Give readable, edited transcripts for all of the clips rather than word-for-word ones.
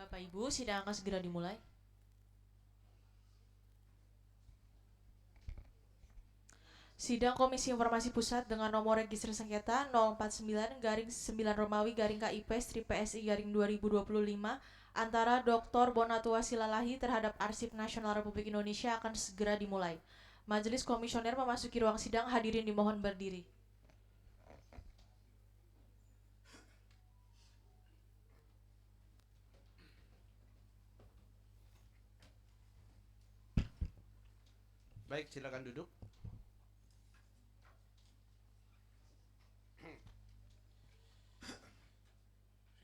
Bapak Ibu, sidang akan segera dimulai. Sidang Komisi Informasi Pusat dengan nomor register sengketa 049 Romawi KIP PSI 2025 antara Dr. Bonatua Silalahi terhadap Arsip Nasional Republik Indonesia akan segera dimulai. Majelis Komisioner memasuki ruang sidang, hadirin dimohon berdiri. Baik, silakan duduk.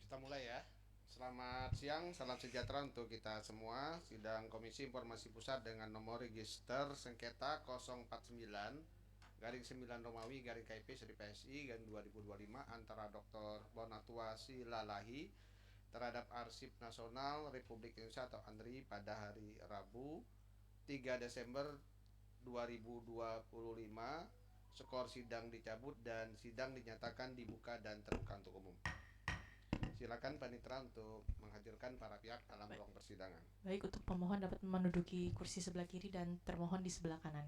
Kita mulai ya. Selamat siang, salam sejahtera untuk kita semua. Sidang Komisi Informasi Pusat dengan nomor register sengketa 049 garing 9 Romawi garing KIP Seri PSI garing 2025 antara Dr. Bonatua Silalahi terhadap Arsip Nasional Republik Indonesia atau ANRI pada hari Rabu 3 Desember 2025. Skor sidang dicabut dan sidang dinyatakan dibuka dan terbuka untuk umum. Silakan panitera untuk menghadirkan para pihak dalam ruang persidangan. Baik, untuk pemohon dapat menduduki kursi sebelah kiri dan termohon di sebelah kanan.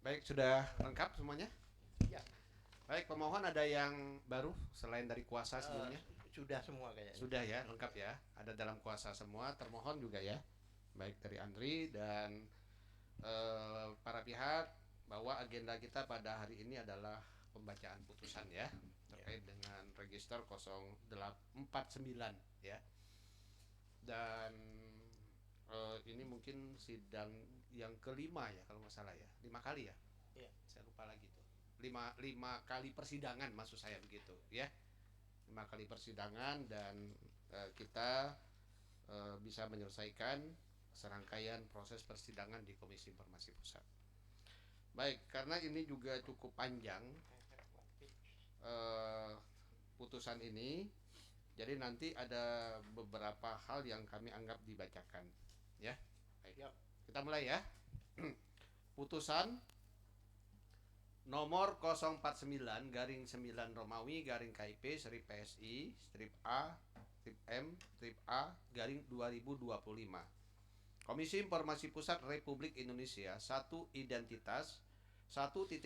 Baik, sudah lengkap semuanya? Ya. Baik, pemohon ada yang baru selain dari kuasa sebelumnya? Sudah semua kayaknya. Sudah ya, lengkap ya. Ada dalam kuasa semua, termohon juga ya. Baik dari Andri dan para pihak, bahwa agenda kita pada hari ini adalah pembacaan putusan ya terkait dengan register 049 ya. Dan ini mungkin sidang yang kelima ya kalau nggak salah ya, 5 kali ya. Iya. Saya lupa lagi tuh. Lima kali persidangan maksud saya begitu ya. 5 kali persidangan dan kita bisa menyelesaikan serangkaian proses persidangan di Komisi Informasi Pusat. Baik, karena ini juga cukup panjang putusan ini, jadi nanti ada beberapa hal yang kami anggap dibacakan ya. Baik. Yap. Kita mulai ya. Putusan nomor 049 garing 9 Romawi garing KIP Seri PSI strip A strip M strip A garing 2025. Komisi Informasi Pusat Republik Indonesia 1 identitas 1.1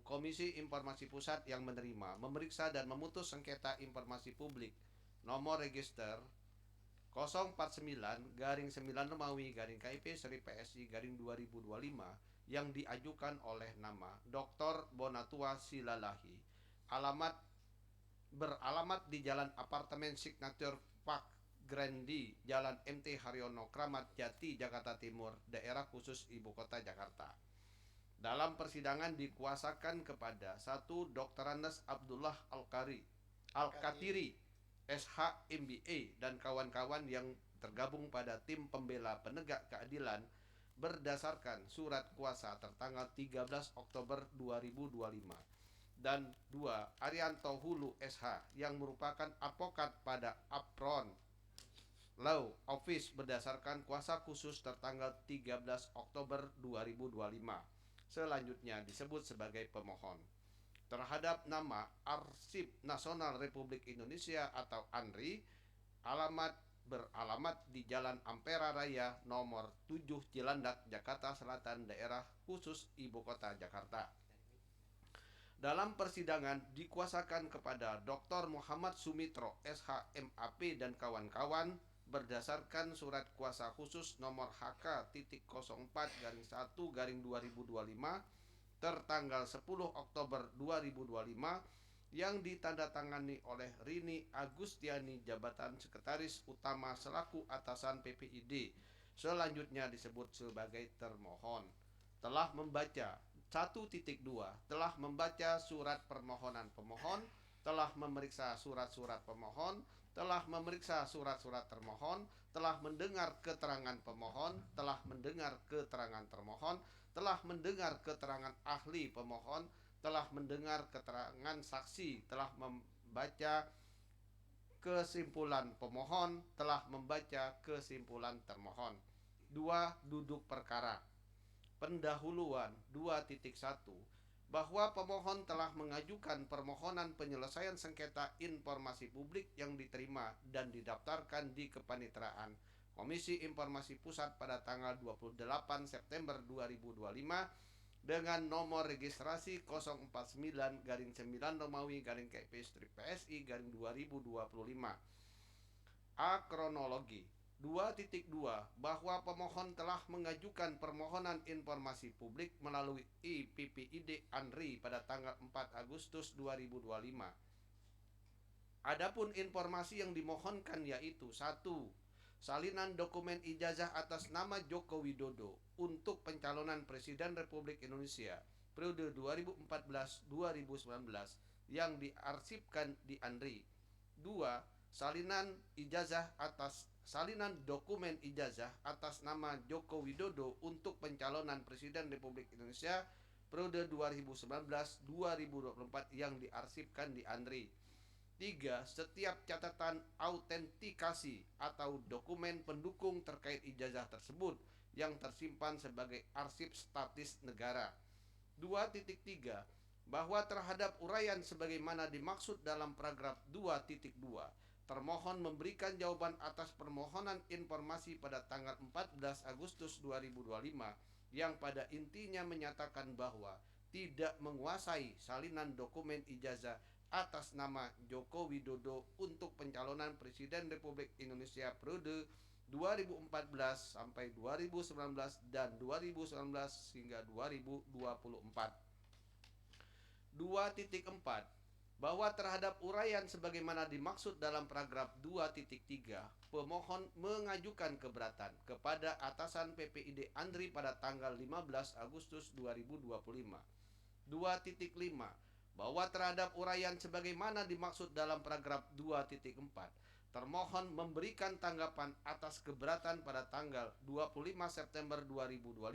Komisi Informasi Pusat yang menerima, memeriksa dan memutus sengketa informasi publik nomor register 049 garing 9 Romawi garing KIP Seri PSI garing 2025 yang diajukan oleh nama Dr. Bonatua Silalahi, beralamat di Jalan Apartemen Signature Park Grandi, Jalan MT Haryono, Kramat Jati, Jakarta Timur, daerah khusus Ibu Kota Jakarta. Dalam persidangan dikuasakan kepada 1. Dr. Andes Abdullah Al-Katiri SH MBA dan kawan-kawan yang tergabung pada tim pembela penegak keadilan berdasarkan surat kuasa tertanggal 13 Oktober 2025. Dan 2. Arianto Hulu SH yang merupakan advokat pada Apron Law Office berdasarkan kuasa khusus tertanggal 13 Oktober 2025. Selanjutnya disebut sebagai pemohon terhadap nama Arsip Nasional Republik Indonesia atau ANRI, beralamat di Jalan Ampera Raya nomor 7 Cilandak, Jakarta Selatan, daerah khusus Ibu Kota Jakarta. Dalam persidangan dikuasakan kepada Dr. Muhammad Sumitro SH MAP dan kawan-kawan berdasarkan surat kuasa khusus nomor HK.04-1-2025 tertanggal 10 Oktober 2025 yang ditandatangani oleh Rini Agustiani Jabatan Sekretaris Utama selaku atasan PPID. Selanjutnya disebut sebagai termohon telah membaca 1.2 telah membaca surat permohonan pemohon telah memeriksa surat-surat pemohon, telah memeriksa surat-surat termohon, telah mendengar keterangan pemohon, telah mendengar keterangan termohon, telah mendengar keterangan ahli pemohon, telah mendengar keterangan saksi, telah membaca kesimpulan pemohon, telah membaca kesimpulan termohon. 2. Duduk perkara. Pendahuluan 2.1 bahwa pemohon telah mengajukan permohonan penyelesaian sengketa informasi publik yang diterima dan didaftarkan di Kepanitraan Komisi Informasi Pusat pada tanggal 28 September 2025 dengan nomor registrasi 049-9 Romawi KIP-PSI 2025. A. Kronologi 2.2 bahwa pemohon telah mengajukan permohonan informasi publik melalui IPPID ANRI pada tanggal 4 Agustus 2025. Adapun informasi yang dimohonkan yaitu 1. Salinan dokumen ijazah atas nama Joko Widodo untuk pencalonan Presiden Republik Indonesia periode 2014-2019 yang diarsipkan di ANRI. 2. Salinan dokumen ijazah atas nama Joko Widodo untuk pencalonan Presiden Republik Indonesia periode 2019-2024 yang diarsipkan di ANRI. 3. Setiap catatan autentikasi atau dokumen pendukung terkait ijazah tersebut yang tersimpan sebagai arsip statis negara. 2.3 bahwa terhadap uraian sebagaimana dimaksud dalam paragraf 2.2 termohon memberikan jawaban atas permohonan informasi pada tanggal 14 Agustus 2025 yang pada intinya menyatakan bahwa tidak menguasai salinan dokumen ijazah atas nama Joko Widodo untuk pencalonan Presiden Republik Indonesia periode 2014 sampai 2019 dan 2019 hingga 2024. 2.4 bahwa terhadap uraian sebagaimana dimaksud dalam paragraf 2.3 pemohon mengajukan keberatan kepada atasan PPID ANRI pada tanggal 15 Agustus 2025. 2.5 bahwa terhadap uraian sebagaimana dimaksud dalam paragraf 2.4 termohon memberikan tanggapan atas keberatan pada tanggal 25 September 2025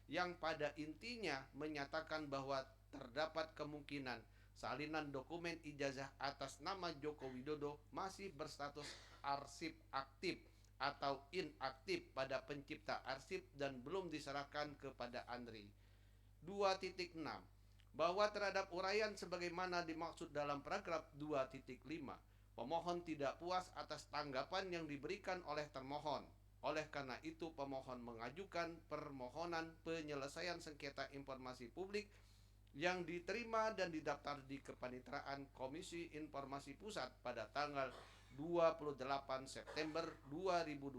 yang pada intinya menyatakan bahwa terdapat kemungkinan salinan dokumen ijazah atas nama Joko Widodo masih berstatus arsip aktif atau inaktif pada pencipta arsip dan belum diserahkan kepada ANRI. 2.6 bahwa terhadap uraian sebagaimana dimaksud dalam paragraf 2.5 pemohon tidak puas atas tanggapan yang diberikan oleh termohon. Oleh karena itu pemohon mengajukan permohonan penyelesaian sengketa informasi publik yang diterima dan didaftar di Kepanitraan Komisi Informasi Pusat pada tanggal 28 September 2025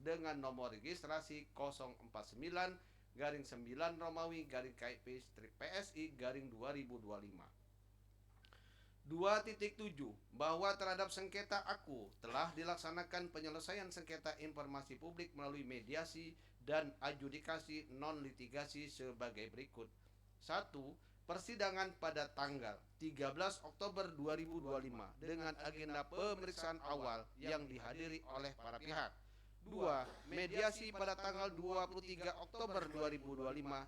dengan nomor registrasi 049-9 Romawi KIP-PSI 2025. 2.7 bahwa terhadap sengketa aku telah dilaksanakan penyelesaian sengketa informasi publik melalui mediasi dan adjudikasi non-litigasi sebagai berikut. 1. Persidangan pada tanggal 13 Oktober 2025 dengan agenda pemeriksaan awal yang dihadiri oleh para pihak. 2. Mediasi pada tanggal 23 Oktober 2025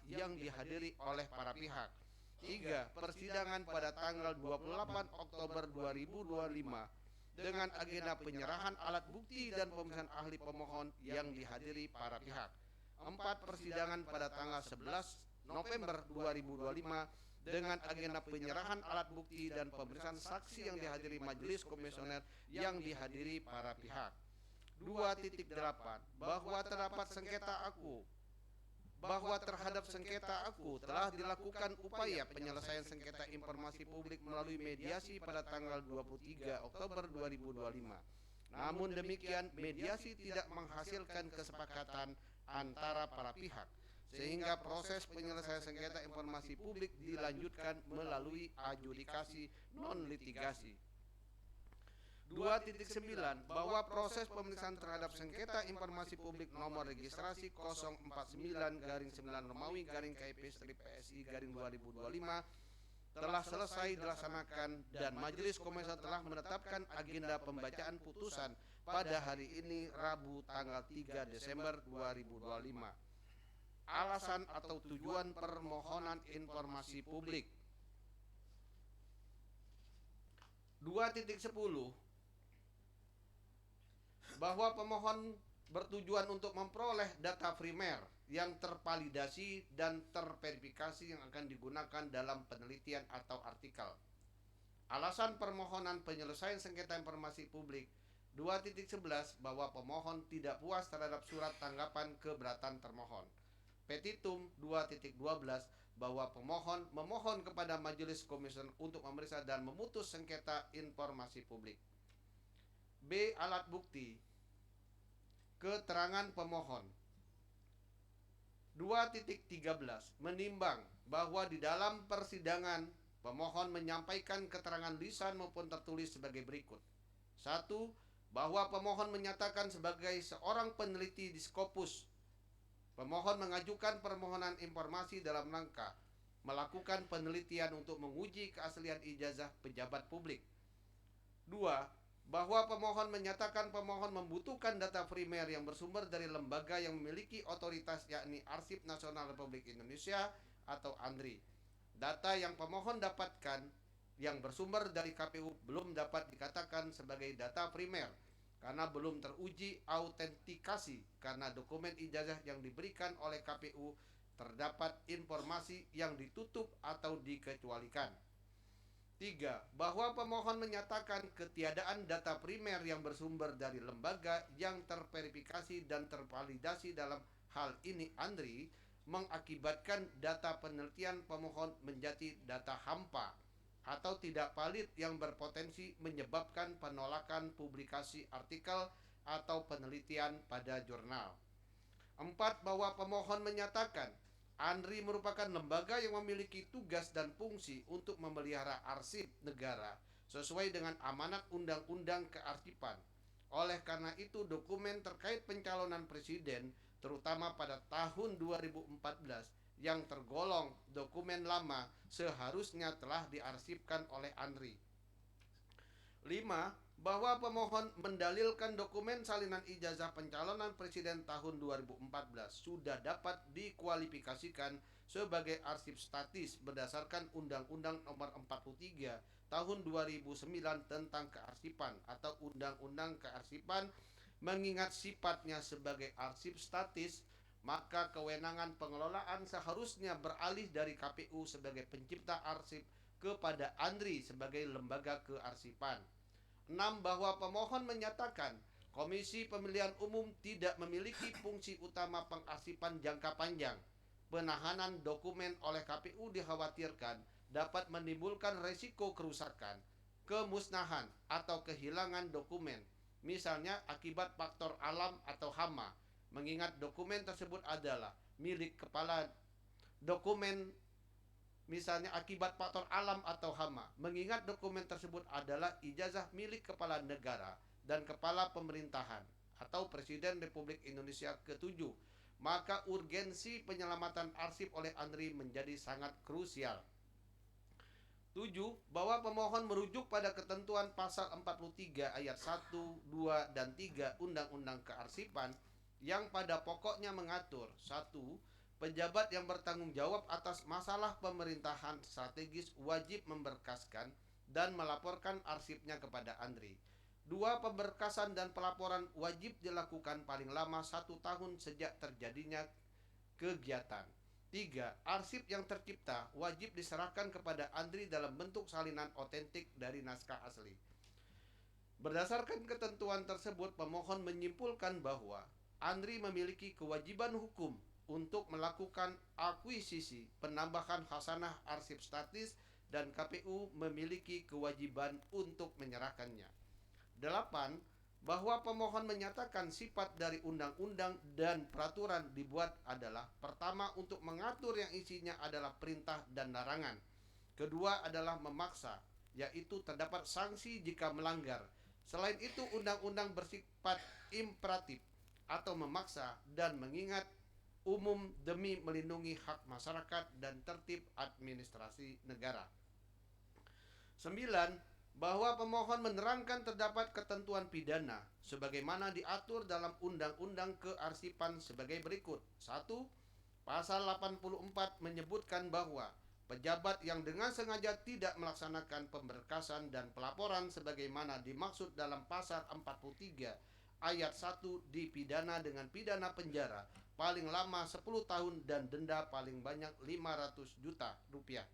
yang dihadiri oleh para pihak. 3. Persidangan pada tanggal 28 Oktober 2025 dengan agenda penyerahan alat bukti dan pemeriksaan ahli pemohon yang dihadiri para pihak. 4. Persidangan pada tanggal 11 November 2025 dengan agenda penyerahan alat bukti dan pemeriksaan saksi yang dihadiri majelis komisioner yang dihadiri para pihak. 2.8 bahwa terdapat sengketa aku bahwa terhadap sengketa aku telah dilakukan upaya penyelesaian sengketa informasi publik melalui mediasi pada tanggal 23 Oktober 2025. Namun demikian, mediasi tidak menghasilkan kesepakatan antara para pihak, sehingga proses penyelesaian sengketa informasi publik dilanjutkan melalui adjudikasi non-litigasi. 2.9 bahwa proses pemeriksaan terhadap sengketa informasi publik nomor registrasi 049-9 Romawi KIP-PSI 2025 telah selesai dilaksanakan dan Majelis Komisaris telah menetapkan agenda pembacaan putusan pada hari ini Rabu tanggal 3 Desember 2025. Alasan atau tujuan permohonan informasi publik. 2.10 bahwa pemohon bertujuan untuk memperoleh data primer yang tervalidasi dan terverifikasi yang akan digunakan dalam penelitian atau artikel. Alasan permohonan penyelesaian sengketa informasi publik. 2.11 bahwa pemohon tidak puas terhadap surat tanggapan keberatan termohon. Petitum 2.12 bahwa pemohon memohon kepada Majelis Komisioner untuk memeriksa dan memutus sengketa informasi publik. B. Alat bukti. Keterangan pemohon. 2.13 menimbang bahwa di dalam persidangan pemohon menyampaikan keterangan lisan maupun tertulis sebagai berikut. 1. Bahwa pemohon menyatakan sebagai seorang peneliti di Scopus, pemohon mengajukan permohonan informasi dalam rangka melakukan penelitian untuk menguji keaslian ijazah pejabat publik. 2. Bahwa pemohon menyatakan pemohon membutuhkan data primer yang bersumber dari lembaga yang memiliki otoritas, yakni Arsip Nasional Republik Indonesia atau ANRI. Data yang pemohon dapatkan yang bersumber dari KPU belum dapat dikatakan sebagai data primer karena belum teruji autentikasi, karena dokumen ijazah yang diberikan oleh KPU terdapat informasi yang ditutup atau dikecualikan. 3. Bahwa pemohon menyatakan ketiadaan data primer yang bersumber dari lembaga yang terverifikasi dan tervalidasi, dalam hal ini ANRI, mengakibatkan data penelitian pemohon menjadi data hampa atau tidak valid yang berpotensi menyebabkan penolakan publikasi artikel atau penelitian pada jurnal. 4. Bahwa pemohon menyatakan ANRI merupakan lembaga yang memiliki tugas dan fungsi untuk memelihara arsip negara sesuai dengan amanat Undang-Undang Kearsipan. Oleh karena itu, dokumen terkait pencalonan presiden, terutama pada tahun 2014, yang tergolong dokumen lama, seharusnya telah diarsipkan oleh ANRI. 5. Bahwa pemohon mendalilkan dokumen salinan ijazah pencalonan presiden tahun 2014 sudah dapat dikualifikasikan sebagai arsip statis berdasarkan Undang-Undang Nomor 43 Tahun 2009 tentang Kearsipan atau Undang-Undang Kearsipan. Mengingat sifatnya sebagai arsip statis, maka kewenangan pengelolaan seharusnya beralih dari KPU sebagai pencipta arsip kepada ANRI sebagai lembaga kearsipan. 6. Bahwa pemohon menyatakan Komisi Pemilihan Umum tidak memiliki fungsi utama pengarsipan jangka panjang. Penahanan dokumen oleh KPU dikhawatirkan dapat menimbulkan resiko kerusakan, kemusnahan, atau kehilangan dokumen, misalnya akibat faktor alam atau hama, mengingat dokumen tersebut adalah milik kepala dokumen. Misalnya akibat faktor alam atau hama, mengingat dokumen tersebut adalah ijazah milik kepala negara dan kepala pemerintahan atau Presiden Republik Indonesia ke-7, maka urgensi penyelamatan arsip oleh ANRI menjadi sangat krusial. 7. Bahwa pemohon merujuk pada ketentuan pasal 43 ayat 1, 2, dan 3 Undang-Undang Kearsipan yang pada pokoknya mengatur: 1. Pejabat yang bertanggung jawab atas masalah pemerintahan strategis wajib memberkaskan dan melaporkan arsipnya kepada ANRI. 2. Pemberkasan dan pelaporan wajib dilakukan paling lama 1 tahun sejak terjadinya kegiatan. 3. Arsip yang tercipta wajib diserahkan kepada ANRI dalam bentuk salinan otentik dari naskah asli. Berdasarkan ketentuan tersebut, pemohon menyimpulkan bahwa ANRI memiliki kewajiban hukum untuk melakukan akuisisi penambahan khasanah arsip statis dan KPU memiliki kewajiban untuk menyerahkannya. 8. Bahwa pemohon menyatakan sifat dari undang-undang dan peraturan dibuat adalah: pertama, untuk mengatur yang isinya adalah perintah dan larangan. Kedua adalah memaksa, yaitu terdapat sanksi jika melanggar. Selain itu, undang-undang bersifat imperatif atau memaksa dan mengingat umum demi melindungi hak masyarakat dan tertib administrasi negara. 9. Bahwa pemohon menerangkan terdapat ketentuan pidana sebagaimana diatur dalam Undang-Undang Kearsipan sebagai berikut. 1. Pasal 84 menyebutkan bahwa pejabat yang dengan sengaja tidak melaksanakan pemberkasan dan pelaporan sebagaimana dimaksud dalam pasal 43 ayat 1 dipidana dengan pidana penjara paling lama 10 tahun dan denda paling banyak 500 juta rupiah.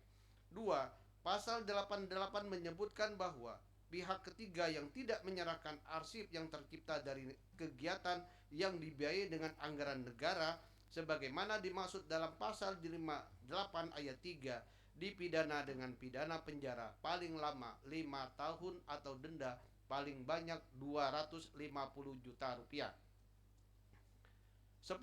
2. Pasal 88 menyebutkan bahwa pihak ketiga yang tidak menyerahkan arsip yang tercipta dari kegiatan yang dibiayai dengan anggaran negara sebagaimana dimaksud dalam pasal 58 ayat 3 dipidana dengan pidana penjara paling lama 5 tahun atau denda paling banyak 250 juta rupiah. 10.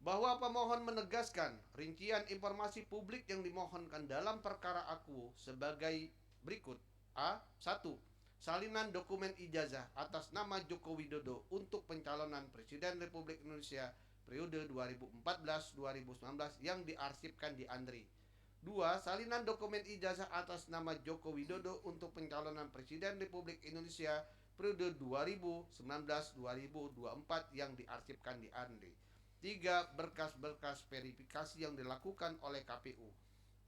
Bahwa pemohon menegaskan rincian informasi publik yang dimohonkan dalam perkara aku sebagai berikut. A. 1. Salinan dokumen ijazah atas nama Joko Widodo untuk pencalonan Presiden Republik Indonesia periode 2014-2019 yang diarsipkan di ANDRI. 2. Salinan dokumen ijazah atas nama Joko Widodo untuk pencalonan Presiden Republik Indonesia periode 2019-2024 yang diarsipkan di ANDRI. 3. Berkas-berkas verifikasi yang dilakukan oleh KPU.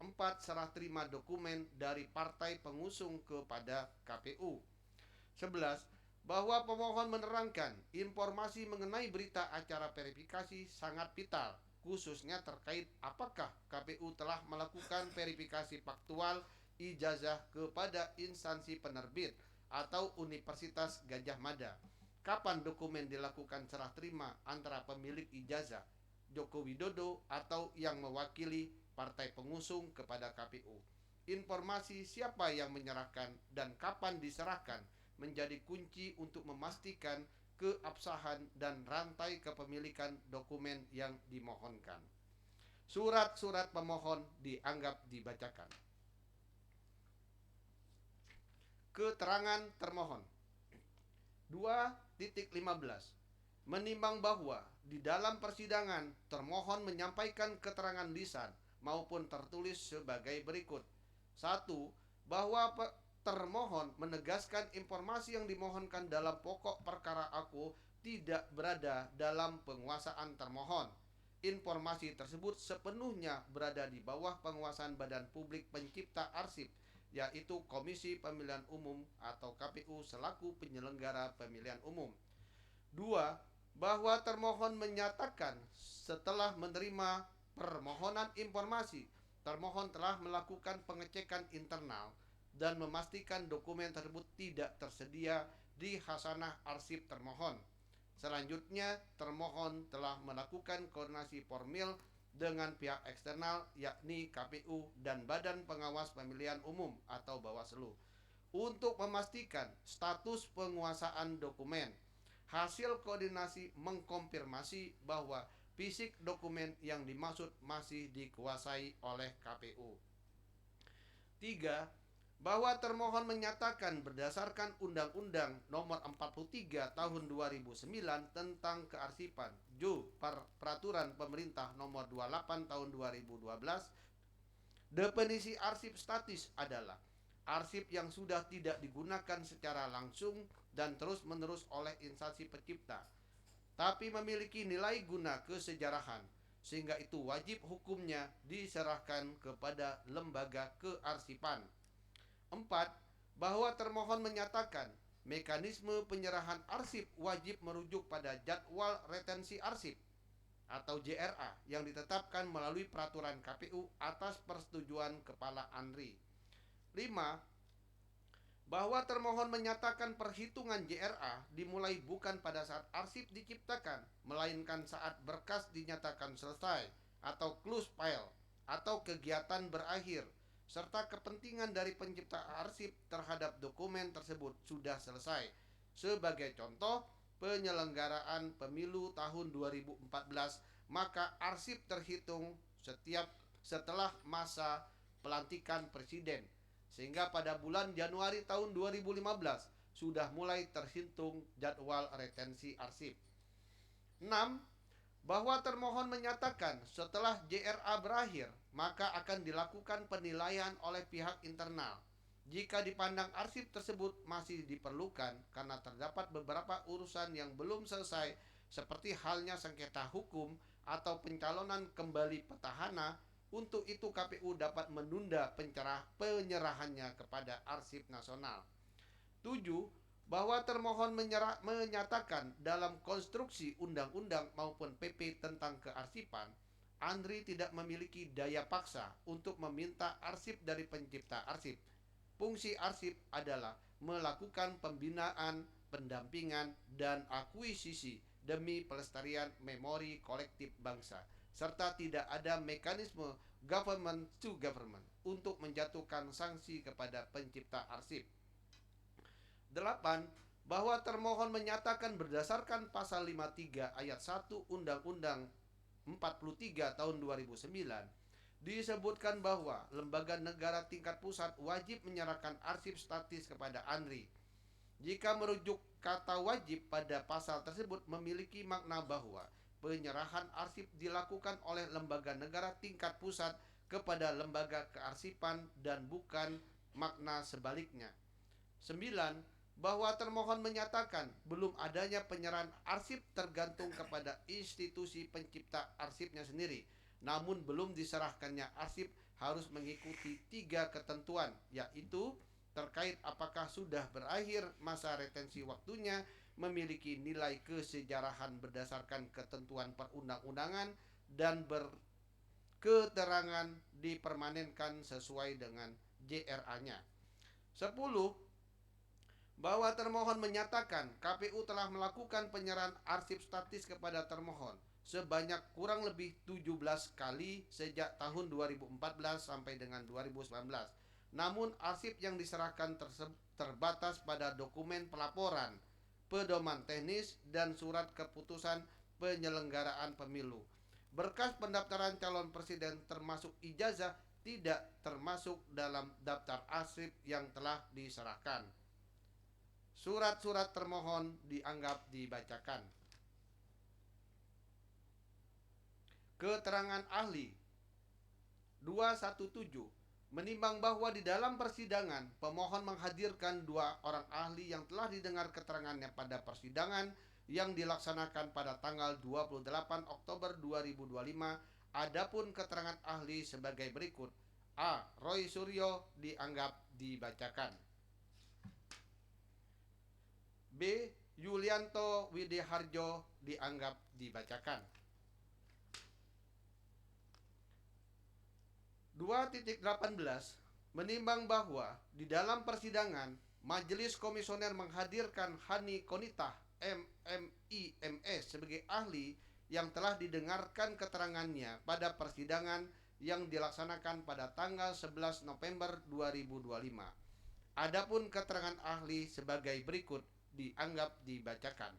4. Serah terima dokumen dari partai pengusung kepada KPU. 11. Bahwa pemohon menerangkan informasi mengenai berita acara verifikasi sangat vital, khususnya terkait apakah KPU telah melakukan verifikasi faktual ijazah kepada instansi penerbit atau Universitas Gadjah Mada. Kapan dokumen dilakukan serah terima antara pemilik ijazah Joko Widodo atau yang mewakili partai pengusung kepada KPU. Informasi siapa yang menyerahkan dan kapan diserahkan menjadi kunci untuk memastikan keabsahan dan rantai kepemilikan dokumen yang dimohonkan. Surat-surat pemohon dianggap dibacakan. Keterangan termohon. 2.15 Menimbang bahwa di dalam persidangan termohon menyampaikan keterangan lisan maupun tertulis sebagai berikut. 1. Bahwa termohon menegaskan informasi yang dimohonkan dalam pokok perkara aku tidak berada dalam penguasaan termohon. Informasi tersebut sepenuhnya berada di bawah penguasaan Badan Publik Pencipta Arsip, yaitu Komisi Pemilihan Umum atau KPU selaku penyelenggara pemilihan umum. 2. Bahwa termohon menyatakan setelah menerima permohonan informasi, termohon telah melakukan pengecekan internal dan memastikan dokumen tersebut tidak tersedia di khasanah arsip termohon. Selanjutnya, termohon telah melakukan koordinasi formil dengan pihak eksternal yakni KPU dan Badan Pengawas Pemilihan Umum atau Bawaslu untuk memastikan status penguasaan dokumen. Hasil koordinasi mengkonfirmasi bahwa fisik dokumen yang dimaksud masih dikuasai oleh KPU. 3. Bahwa termohon menyatakan berdasarkan Undang-Undang Nomor 43 Tahun 2009 tentang Kearsipan, Peraturan Pemerintah Nomor 28 Tahun 2012, definisi arsip statis adalah arsip yang sudah tidak digunakan secara langsung dan terus-menerus oleh instansi pencipta, tapi memiliki nilai guna kesejarahan, sehingga itu wajib hukumnya diserahkan kepada lembaga kearsipan. 4. Bahwa termohon menyatakan mekanisme penyerahan arsip wajib merujuk pada jadwal retensi arsip atau JRA yang ditetapkan melalui peraturan KPU atas persetujuan Kepala ANDRI. 5. Bahwa termohon menyatakan perhitungan JRA dimulai bukan pada saat arsip diciptakan, melainkan saat berkas dinyatakan selesai atau close file atau kegiatan berakhir, serta kepentingan dari pencipta arsip terhadap dokumen tersebut sudah selesai. Sebagai contoh, penyelenggaraan pemilu tahun 2014, maka arsip terhitung setelah masa pelantikan presiden, sehingga pada bulan Januari tahun 2015 sudah mulai terhitung jadwal retensi arsip. 6. Bahwa termohon menyatakan setelah JRA berakhir, maka akan dilakukan penilaian oleh pihak internal Jika dipandang arsip tersebut masih diperlukan karena terdapat beberapa urusan yang belum selesai seperti halnya sengketa hukum atau pencalonan kembali petahana, untuk itu KPU dapat menunda penyerahannya kepada Arsip Nasional. 7. Bahwa termohon menyatakan dalam konstruksi undang-undang maupun PP tentang kearsipan, Andri tidak memiliki daya paksa untuk meminta arsip dari pencipta arsip. Fungsi arsip adalah melakukan pembinaan, pendampingan, dan akuisisi demi pelestarian memori kolektif bangsa, serta tidak ada mekanisme government to government untuk menjatuhkan sanksi kepada pencipta arsip. 8. Bahwa termohon menyatakan berdasarkan pasal 53 ayat 1 Undang-Undang 43 tahun 2009 disebutkan bahwa lembaga negara tingkat pusat wajib menyerahkan arsip statis kepada Andri. Jika merujuk kata wajib pada pasal tersebut memiliki makna bahwa penyerahan arsip dilakukan oleh lembaga negara tingkat pusat kepada lembaga kearsipan dan bukan makna sebaliknya. 9. Bahwa termohon menyatakan belum adanya penyerahan arsip tergantung kepada institusi pencipta arsipnya sendiri. Namun belum diserahkannya arsip harus mengikuti 3 ketentuan, yaitu terkait apakah sudah berakhir masa retensi waktunya, memiliki nilai kesejarahan berdasarkan ketentuan perundang-undangan, dan berketerangan dipermanenkan sesuai dengan JRA-nya. 10. Bahwa termohon menyatakan KPU telah melakukan penyerahan arsip statis kepada termohon sebanyak kurang lebih 17 kali sejak tahun 2014 sampai dengan 2019. Namun arsip yang diserahkan terbatas pada dokumen pelaporan, pedoman teknis, dan surat keputusan penyelenggaraan pemilu. Berkas pendaftaran calon presiden termasuk ijazah tidak termasuk dalam daftar arsip yang telah diserahkan. Surat-surat termohon dianggap dibacakan. Keterangan ahli 217. Menimbang bahwa di dalam persidangan pemohon menghadirkan 2 orang ahli yang telah didengar keterangannya pada persidangan yang dilaksanakan pada tanggal 28 Oktober 2025. Adapun keterangan ahli sebagai berikut. A. Roy Suryo dianggap dibacakan. B. Yulianto Widiharjo dianggap dibacakan. 2.18 menimbang bahwa di dalam persidangan Majelis Komisioner menghadirkan Hani Konitah MMIMS sebagai ahli yang telah didengarkan keterangannya pada persidangan yang dilaksanakan pada tanggal 11 November 2025. Adapun keterangan ahli sebagai berikut dianggap dibacakan.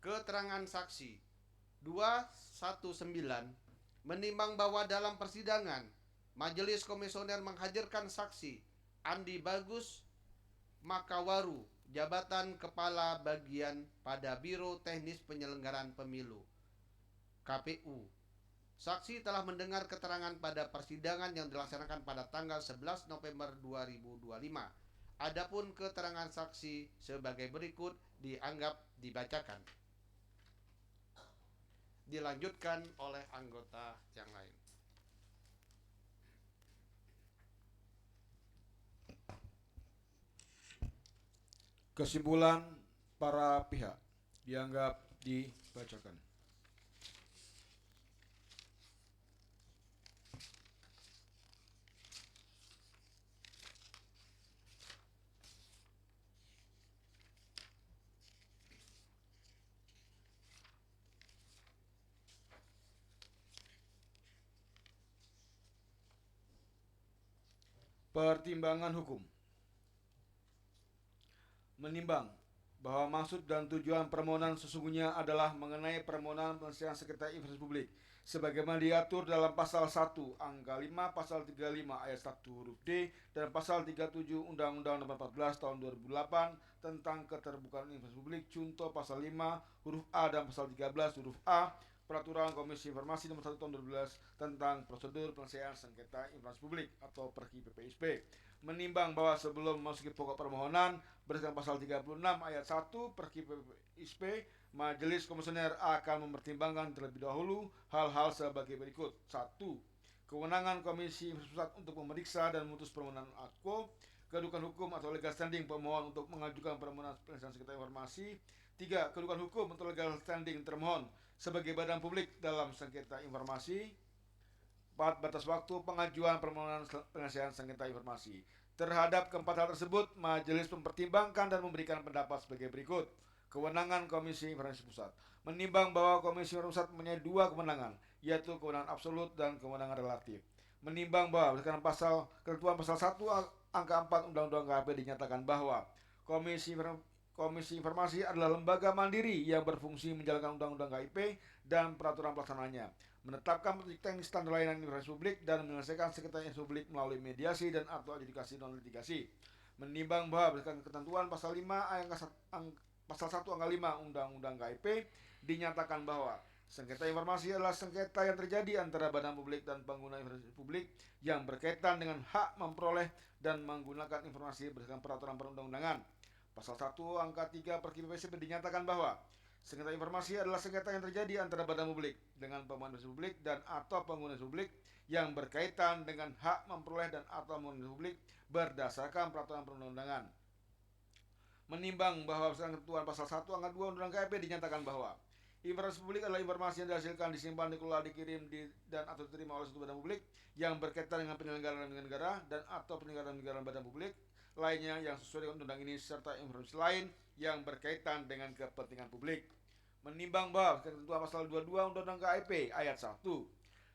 Keterangan saksi 219 menimbang bahwa dalam persidangan Majelis Komisioner menghadirkan saksi Andi Bagus Makawaru, jabatan Kepala Bagian pada Biro Teknis Penyelenggaraan Pemilu KPU. Saksi telah mendengar keterangan pada persidangan yang dilaksanakan pada tanggal 11 November 2025. Adapun keterangan saksi sebagai berikut dianggap dibacakan. Dilanjutkan oleh anggota yang lain. Kesimpulan para pihak dianggap dibacakan. Pertimbangan hukum. Menimbang bahwa maksud dan tujuan permohonan sesungguhnya adalah mengenai permohonan penyelesaian sengketa investasi publik sebagaimana diatur dalam pasal 1 angka 5, pasal 35 ayat 1 huruf D dan pasal 37 Undang-Undang Nomor 14 tahun 2008 tentang keterbukaan investasi publik, contoh pasal 5 huruf A dan pasal 13 huruf A Peraturan Komisi Informasi Nomor 1 Tahun 2012 tentang prosedur penyelesaian sengketa informasi publik atau Perki PPISP. Menimbang bahwa sebelum memasuki pokok permohonan berdasarkan pasal 36 ayat 1 Perki PPISP, Majelis Komisioner akan mempertimbangkan terlebih dahulu hal-hal sebagai berikut. 1. Kewenangan Komisi Pusat untuk memeriksa dan memutus permohonan AKO, kedudukan hukum atau legal standing pemohon untuk mengajukan permohonan penyelesaian sengketa informasi. 3. Kedudukan hukum atau legal standing termohon sebagai badan publik dalam sengketa informasi. 4. Batas waktu pengajuan permohonan penyelesaian sengketa informasi. Terhadap keempat hal tersebut, majelis mempertimbangkan dan memberikan pendapat sebagai berikut. Kewenangan Komisi Informasi Pusat. Menimbang bahwa Komisi Informasi Pusat mempunyai dua kewenangan, yaitu kewenangan absolut dan kewenangan relatif. Menimbang bahwa berdasarkan ketentuan pasal 1 angka 4 Undang-Undang KP dinyatakan bahwa Komisi Informasi adalah lembaga mandiri yang berfungsi menjalankan Undang-Undang KIP dan peraturan pelaksananya, menetapkan petunjuk teknis standar layanan informasi publik dan menyelesaikan sengketa informasi publik melalui mediasi dan atau adjudikasi non litigasi. Menimbang bahwa berdasarkan ketentuan pasal 5 pasal 1 angka 5 Undang-Undang KIP dinyatakan bahwa sengketa informasi adalah sengketa yang terjadi antara badan publik dan pengguna informasi publik yang berkaitan dengan hak memperoleh dan menggunakan informasi berdasarkan peraturan perundang-undangan. Pasal 1 angka 3 Perki PPISP dinyatakan bahwa sengketa informasi adalah sengketa yang terjadi antara badan publik dengan pemohon informasi publik dan atau pengguna informasi publik yang berkaitan dengan hak memperoleh dan atau menggunakan informasi publik berdasarkan peraturan perundang-undangan. Menimbang bahwa berdasarkan ketentuan pasal 1 angka 2 Undang-Undang KIP dinyatakan bahwa informasi publik adalah informasi yang dihasilkan, disimpan, dikelola, dikirim, dan atau diterima oleh suatu badan publik yang berkaitan dengan penyelenggaraan negara dan atau penyelenggaraan badan publik lainnya yang sesuai dengan undang ini serta informasi lain yang berkaitan dengan kepentingan publik. Menimbang bahwa ketentuan pasal 22 Undang-Undang KIP ayat 1,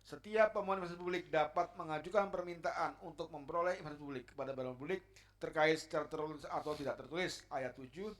setiap pemohon informasi publik dapat mengajukan permintaan untuk memperoleh informasi publik kepada badan publik terkait secara tertulis atau tidak tertulis. Ayat 7,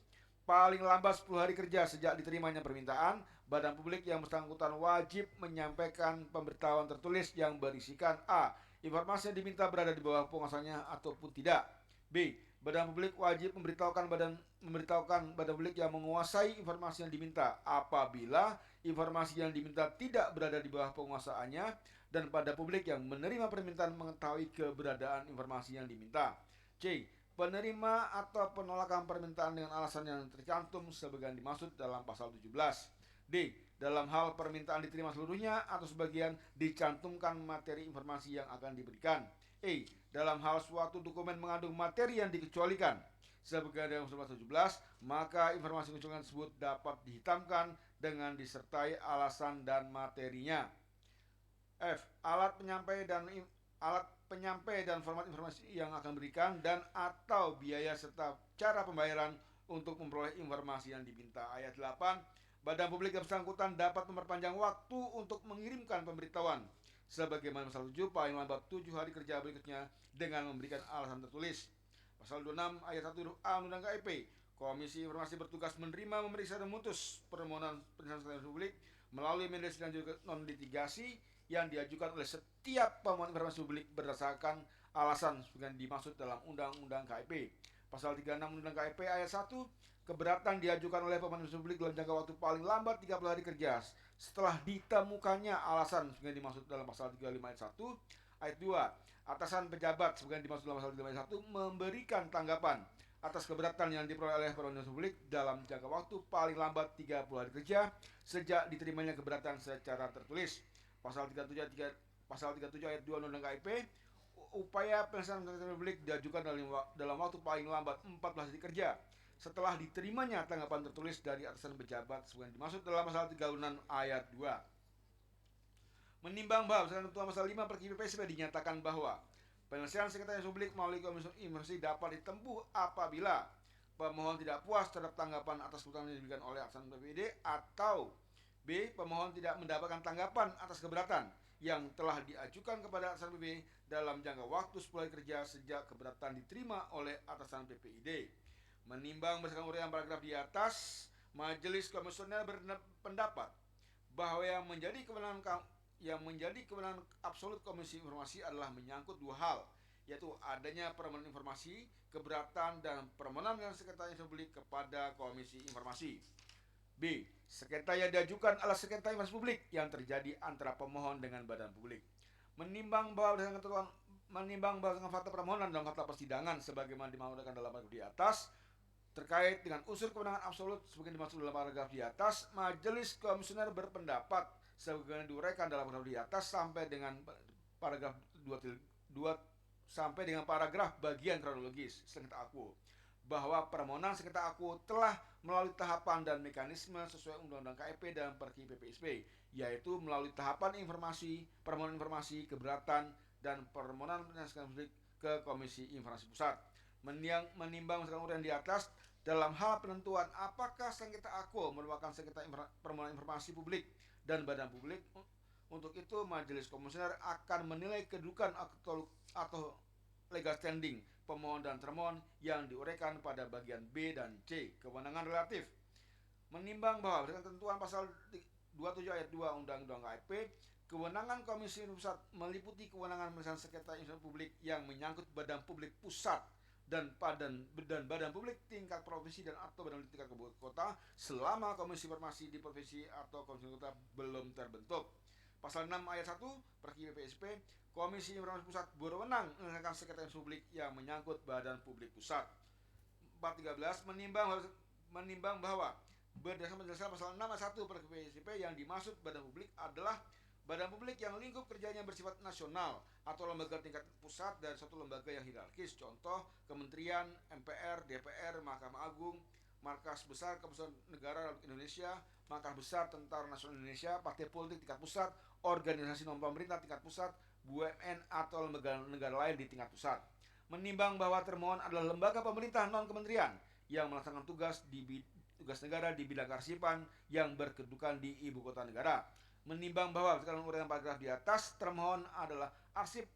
paling lambat 10 hari kerja sejak diterimanya permintaan, badan publik yang bersangkutan wajib menyampaikan pemberitahuan tertulis yang berisikan a. Informasi yang diminta berada di bawah penguasanya ataupun tidak. B. Badan publik wajib memberitahukan badan publik yang menguasai informasi yang diminta apabila informasi yang diminta tidak berada di bawah penguasaannya dan pada publik yang menerima permintaan mengetahui keberadaan informasi yang diminta. C. Penerima atau penolakan permintaan dengan alasan yang tercantum sebagaimana dimaksud dalam pasal 17. D. Dalam hal permintaan diterima seluruhnya atau sebagian dicantumkan materi informasi yang akan diberikan. E. Dalam hal suatu dokumen mengandung materi yang dikecualikan sebagaimana dalam pasal 17, maka informasi kecualian tersebut dapat dihitamkan dengan disertai alasan dan materinya. F. Alat penyampai dan format informasi yang akan diberikan dan atau biaya serta cara pembayaran untuk memperoleh informasi yang diminta. Ayat 8, badan publik yang bersangkutan dapat memperpanjang waktu untuk mengirimkan pemberitahuan sebagaimana pasal 7 paling lambat 7 hari kerja berikutnya dengan memberikan alasan tertulis. Pasal 26 ayat 1 huruf A Undang KIP, Komisi Informasi bertugas menerima, memeriksa dan memutus permohonan penyelesaian sengketa publik melalui mediasi dan juga non litigasi yang diajukan oleh setiap pemohon informasi publik berdasarkan alasan sebagaimana dimaksud dalam Undang-Undang KIP. Pasal 36 Undang KIP ayat 1, keberatan diajukan oleh pemohon informasi publik dalam jangka waktu paling lambat 30 hari kerja setelah ditemukannya alasan sebagaimana dimaksud dalam pasal 35 ayat 1. Ayat 2, atasan pejabat sebagaimana dimaksud dalam pasal 35 ayat 1 memberikan tanggapan atas keberatan yang diperoleh oleh pemohon informasi publik dalam jangka waktu paling lambat 30 hari kerja sejak diterimanya keberatan secara tertulis. Pasal 37 ayat 2 Undang KIP, upaya penyelesaian sengketa publik diajukan dalam waktu paling lambat 14 hari kerja setelah diterimanya tanggapan tertulis dari atasan pejabat sebagaimana dimaksud dalam pasal 36 ayat 2. Menimbang bahwa berdasarkan ketentuan pasal 5 Perki PPISP dinyatakan bahwa penyelesaian sengketa publik melalui Komisi Informasi dapat ditempuh apabila pemohon tidak puas terhadap tanggapan atas keberatan yang diberikan oleh atasan PPID atau B. Pemohon tidak mendapatkan tanggapan atas keberatan yang telah diajukan kepada atasan PPID dalam jangka waktu 10 hari kerja sejak keberatan diterima oleh atasan PPID. Menimbang berdasarkan uraian paragraf di atas, Majelis Komisioner berpendapat bahwa yang menjadi kewenangan absolut Komisi Informasi adalah menyangkut dua hal, yaitu adanya permohonan informasi, keberatan dan permohonan yang sekretariat publik kepada Komisi Informasi. B. Sengketa yang diajukan adalah sengketa informasi publik yang terjadi antara pemohon dengan badan publik. Menimbang bahwa dengan fakta permohonan dan fakta persidangan sebagaimana dimaksudkan dalam paragraf di atas terkait dengan unsur kewenangan absolut sebagai dimaksud dalam paragraf di atas, majelis komisioner berpendapat sebagaimana diuraikan dalam paragraf di atas sampai dengan paragraf 2 sampai dengan paragraf bagian kronologis sengketa akuo, bahwa permohonan sengketa akuo telah melalui tahapan dan mekanisme sesuai Undang-Undang KIP dan Perki PPSP, yaitu melalui tahapan permohonan informasi, keberatan, dan permohonan penjelasan publik ke Komisi Informasi Pusat. Menimbang uraian di atas dalam hal penentuan apakah sengketa akuo merupakan sengketa permohonan informasi publik dan badan publik. Untuk itu, majelis komisioner akan menilai kedudukan atau legal standing pemohon dan termohon yang diuraikan pada bagian B dan C, kewenangan relatif. Menimbang bahwa dengan ketentuan pasal 27 ayat 2 Undang-Undang KIP, kewenangan Komisi Pusat meliputi kewenangan penyelesaian sengketa informasi publik yang menyangkut badan publik pusat dan badan publik tingkat provinsi dan atau badan publik tingkat kabupaten kota selama komisi informasi di provinsi atau komisi kota belum terbentuk. Pasal 6 ayat 1 Perki PPSP, Komisi Informasi Pusat berwenang menyelesaikan sengketa informasi publik yang menyangkut badan publik pusat. 413 menimbang bahwa berdasarkan penjelasan pasal 6 ayat 1 Perki PPSP yang dimaksud badan publik adalah badan publik yang lingkup kerjanya bersifat nasional atau lembaga tingkat pusat dari suatu lembaga yang hierarkis, contoh kementerian, MPR, DPR, Mahkamah Agung, Markas Besar Keputusan Negara Indonesia, Markas Besar Tentara Nasional Indonesia, partai politik tingkat pusat, organisasi non pemerintah tingkat pusat, BUMN atau lembaga negara lain di tingkat pusat. Menimbang bahwa termohon adalah lembaga pemerintah non kementerian yang melaksanakan tugas negara di bidang kearsipan yang berkedudukan di ibu kota negara. Menimbang bahwa berdasarkan uraian paragraf di atas, termohon adalah Arsip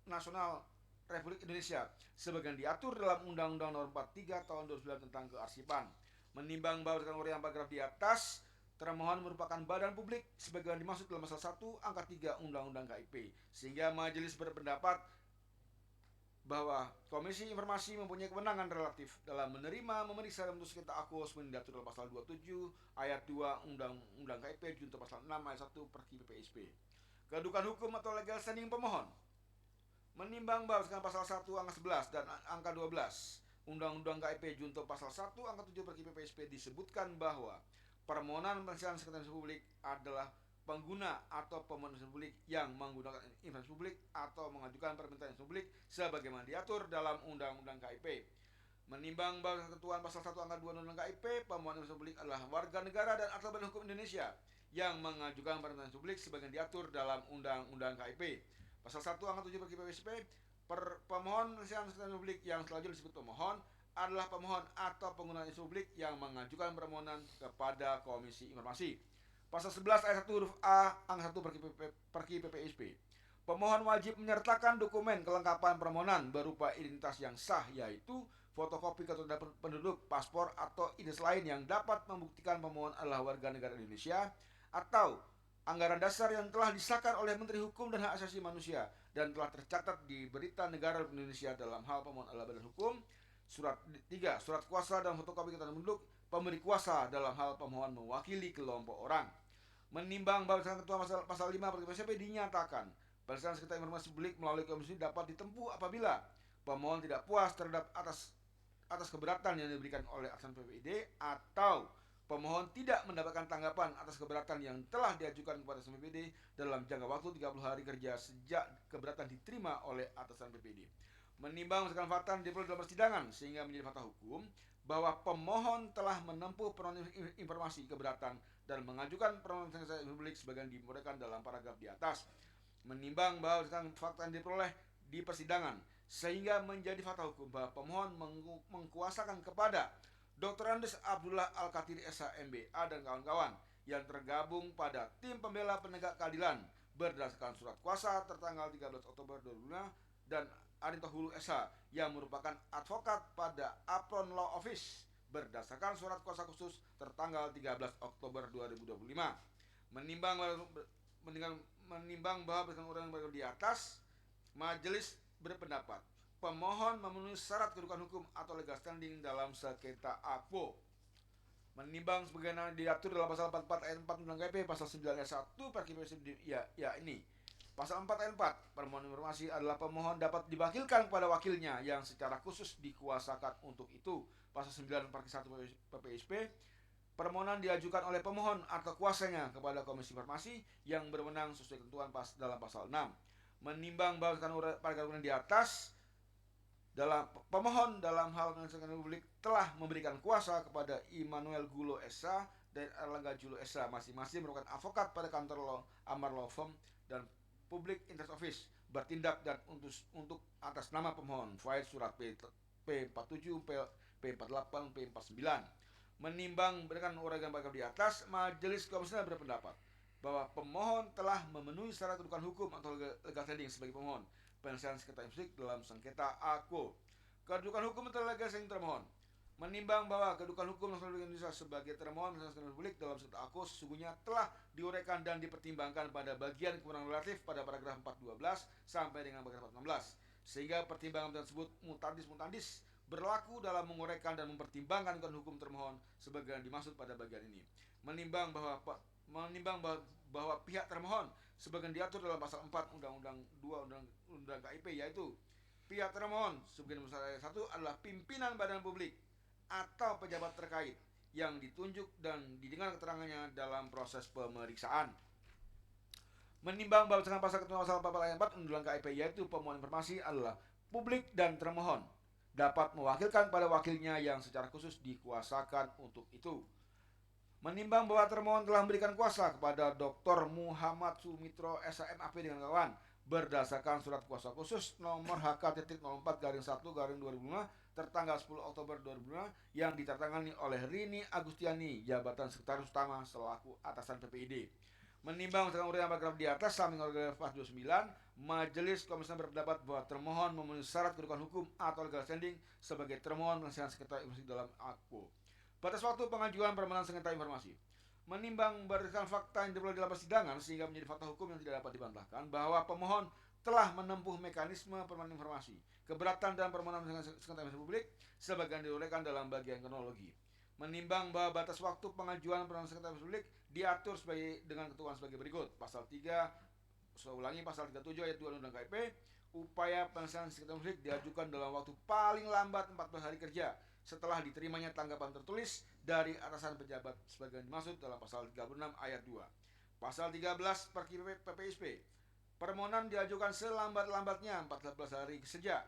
Nasional Republik Indonesia sebagian diatur dalam Undang-Undang Nomor 43 Tahun 2009 tentang kearsipan. Menimbang bahwa berdasarkan uraian paragraf di atas, termohon merupakan badan publik sebagaimana dimaksud dalam pasal 1 angka 3 Undang-Undang KIP, sehingga majelis berpendapat bahwa Komisi Informasi mempunyai kewenangan relatif dalam menerima, memeriksa dan memutus sengketa akuo seperti diatur dalam pasal 27 ayat 2 Undang-Undang KIP junto pasal 6 ayat 1 Perki PPSP. Kedudukan hukum atau legal standing pemohon. Menimbang bahwa dengan pasal 1 angka 11 dan angka 12 Undang-Undang KIP junto pasal 1 angka 7 Perki PPSP disebutkan bahwa permohonan penyelesaian sengketa informasi publik adalah pengguna atau pemohon informasi publik yang menggunakan informasi publik atau mengajukan permintaan informasi publik sebagaimana diatur dalam Undang-Undang KIP. Menimbang bahwa ketentuan pasal 1 angka 2 Undang-Undang KIP, pemohon informasi publik adalah warga negara dan atau badan hukum Indonesia yang mengajukan permintaan informasi publik sebagaimana diatur dalam Undang-Undang KIP. Pasal 1 angka 7 Perki PPSP, pemohon penyelesaian sengketa informasi publik yang selanjutnya disebut pemohon adalah pemohon atau pengguna informasi publik yang mengajukan permohonan kepada Komisi Informasi. Pasal 11 ayat 1 huruf A angka 1 Perki PPSP. Pemohon wajib menyertakan dokumen kelengkapan permohonan berupa identitas yang sah, yaitu fotokopi kartu tanda penduduk, paspor atau identitas lain yang dapat membuktikan pemohon adalah warga negara Indonesia, atau anggaran dasar yang telah disahkan oleh Menteri Hukum dan Hak Asasi Manusia dan telah tercatat di Berita Negara Indonesia dalam hal pemohon adalah badan hukum. Surat 3. Surat kuasa dan fotokopi kartu tanda penduduk pemberi kuasa dalam hal pemohon mewakili kelompok orang. Menimbang bahwa ketentuan pasal 5 Perki PPSP dinyatakan penyelesaian sengketa informasi publik melalui komisi dapat ditempuh apabila pemohon tidak puas terhadap atas keberatan yang diberikan oleh atasan PPID, atau pemohon tidak mendapatkan tanggapan atas keberatan yang telah diajukan kepada atasan PPID dalam jangka waktu 30 hari kerja sejak keberatan diterima oleh atasan PPID. Menimbang berdasarkan fakta yang diperoleh dalam persidangan sehingga menjadi fakta hukum bahwa pemohon telah menempuh permohonan informasi keberatan dan mengajukan permohonan sengketa publik sebagaimana dimuraikan dalam paragraf di atas. Menimbang bahwa berdasarkan fakta yang diperoleh di persidangan sehingga menjadi fakta hukum bahwa pemohon mengkuasakan kepada Dr. Andes Abdullah Al-Katiri SH MBA dan kawan-kawan yang tergabung pada tim pembela penegak keadilan berdasarkan surat kuasa tertanggal 13 Oktober 2005 dan Arinto Hulu SH yang merupakan advokat pada Apron Law Office berdasarkan surat kuasa khusus tertanggal 13 Oktober 2025. Menimbang bahwa berdasarkan uraian di atas, majelis berpendapat pemohon memenuhi syarat kedudukan hukum atau legal standing dalam sengketa akuo. Menimbang sebagaimana diatur dalam pasal 44 ayat 4 Undang KIP, pasal 9 ayat 1 PKPUSP, ini. Pasal 4 ayat 4, permohonan informasi adalah pemohon dapat diwakilkan kepada wakilnya yang secara khusus dikuasakan untuk itu. Pasal 9 Parki 1 PPSP, permohonan diajukan oleh pemohon atau kuasanya kepada Komisi Informasi yang berwenang sesuai ketentuan dalam pasal 6. Menimbang bahwa paragraf di atas, dalam pemohon dalam hal penyelesaian publik telah memberikan kuasa kepada Immanuel Gulo S.A. dan Erlangga Julo S.A. masing-masing merupakan avokat pada kantor Amar Law Firm dan Public Interest Office bertindak dan untuk atas nama pemohon file surat P47, P48, P49. Menimbang berdasarkan uraian paragraf di atas, Majelis Komisioner berpendapat bahwa pemohon telah memenuhi syarat kedudukan hukum atau legal standing sebagai pemohon penyelesaian sengketa musik dalam sengketa aku. Kedudukan hukum atau legal standing termohon. Menimbang bahwa kedudukan hukum nasional Indonesia sebagai termohon penyelesaian sengketa publik dalam sengketa aku sesungguhnya telah diuraikan dan dipertimbangkan pada bagian kewenangan relatif pada paragraf 412 sampai dengan paragraf 416, sehingga pertimbangan tersebut mutandis berlaku dalam menguraikan dan mempertimbangkan kedudukan hukum termohon sebagaimana dimaksud pada bagian ini. Menimbang bahwa pihak termohon sebagaimana diatur dalam pasal 4 Undang-Undang 2 Undang KIP, yaitu pihak termohon sebagaimana pasal ayat 1 adalah pimpinan badan publik atau pejabat terkait yang ditunjuk dan didengar keterangannya dalam proses pemeriksaan. Menimbang bahwa dengan pasal 44 ayat 4 Undang KIP, yaitu pemohon informasi adalah publik dan termohon dapat mewakilkan pada wakilnya yang secara khusus dikuasakan untuk itu. Menimbang bahwa termohon telah memberikan kuasa kepada Dr. Muhammad Sumitro SHMAP dengan kawan berdasarkan surat kuasa khusus nomor HK.04/1/2005 tertanggal 10 Oktober 2005 yang ditandatangani oleh Rini Agustiani, jabatan sekretaris utama selaku atasan PPID. Menimbang dengan uraian paragraf di atas samping paragraf 29, Majelis Komisioner berpendapat bahwa termohon memenuhi syarat kedudukan hukum atau legal standing sebagai termohon penyelesaian sengketa informasi dalam aku. Batas waktu pengajuan permohonan sengketa informasi. Menimbang berdasarkan fakta yang diperoleh dalam persidangan sehingga menjadi fakta hukum yang tidak dapat dibantahkan bahwa pemohon telah menempuh mekanisme permohonan informasi, keberatan dan permohonan sengketa informasi publik sebagaimana diuraikan dalam bagian kronologi. Menimbang bahwa batas waktu pengajuan permohonan sengketa informasi publik diatur dengan ketentuan sebagai berikut. Pasal 37 ayat 2 Undang KIP, upaya penyelesaian sengketa publik diajukan dalam waktu paling lambat 14 hari kerja setelah diterimanya tanggapan tertulis dari atasan pejabat sebagaimana dimaksud dalam pasal 36 ayat 2. Pasal 13 PPSP, permohonan diajukan selambat-lambatnya 14 hari sejak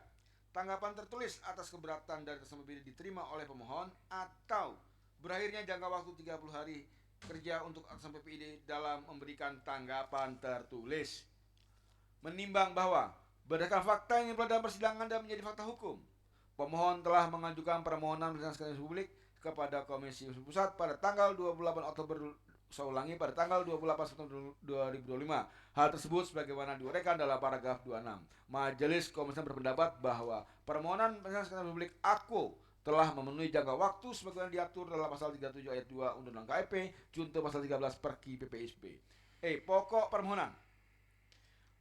tanggapan tertulis atas keberatan dari atasan PPID diterima oleh pemohon atau berakhirnya jangka waktu 30 hari kerja untuk atasan PPID dalam memberikan tanggapan tertulis. Menimbang bahwa berdasarkan fakta yang diperoleh dalam persidangan dan menjadi fakta hukum, pemohon telah mengajukan permohonan penyelesaian sengketa publik kepada Komisi Pusat pada tanggal 28 Oktober pada tanggal 28 September 2025. Hal tersebut sebagaimana diuraikan dalam paragraf 26. Majelis Komisioner berpendapat bahwa permohonan penyelesaian sengketa publik aku telah memenuhi jangka waktu sebagaimana diatur dalam pasal 37 ayat 2 Undang-Undang KIP junto pasal 13 Perki PPSP. Pokok permohonan.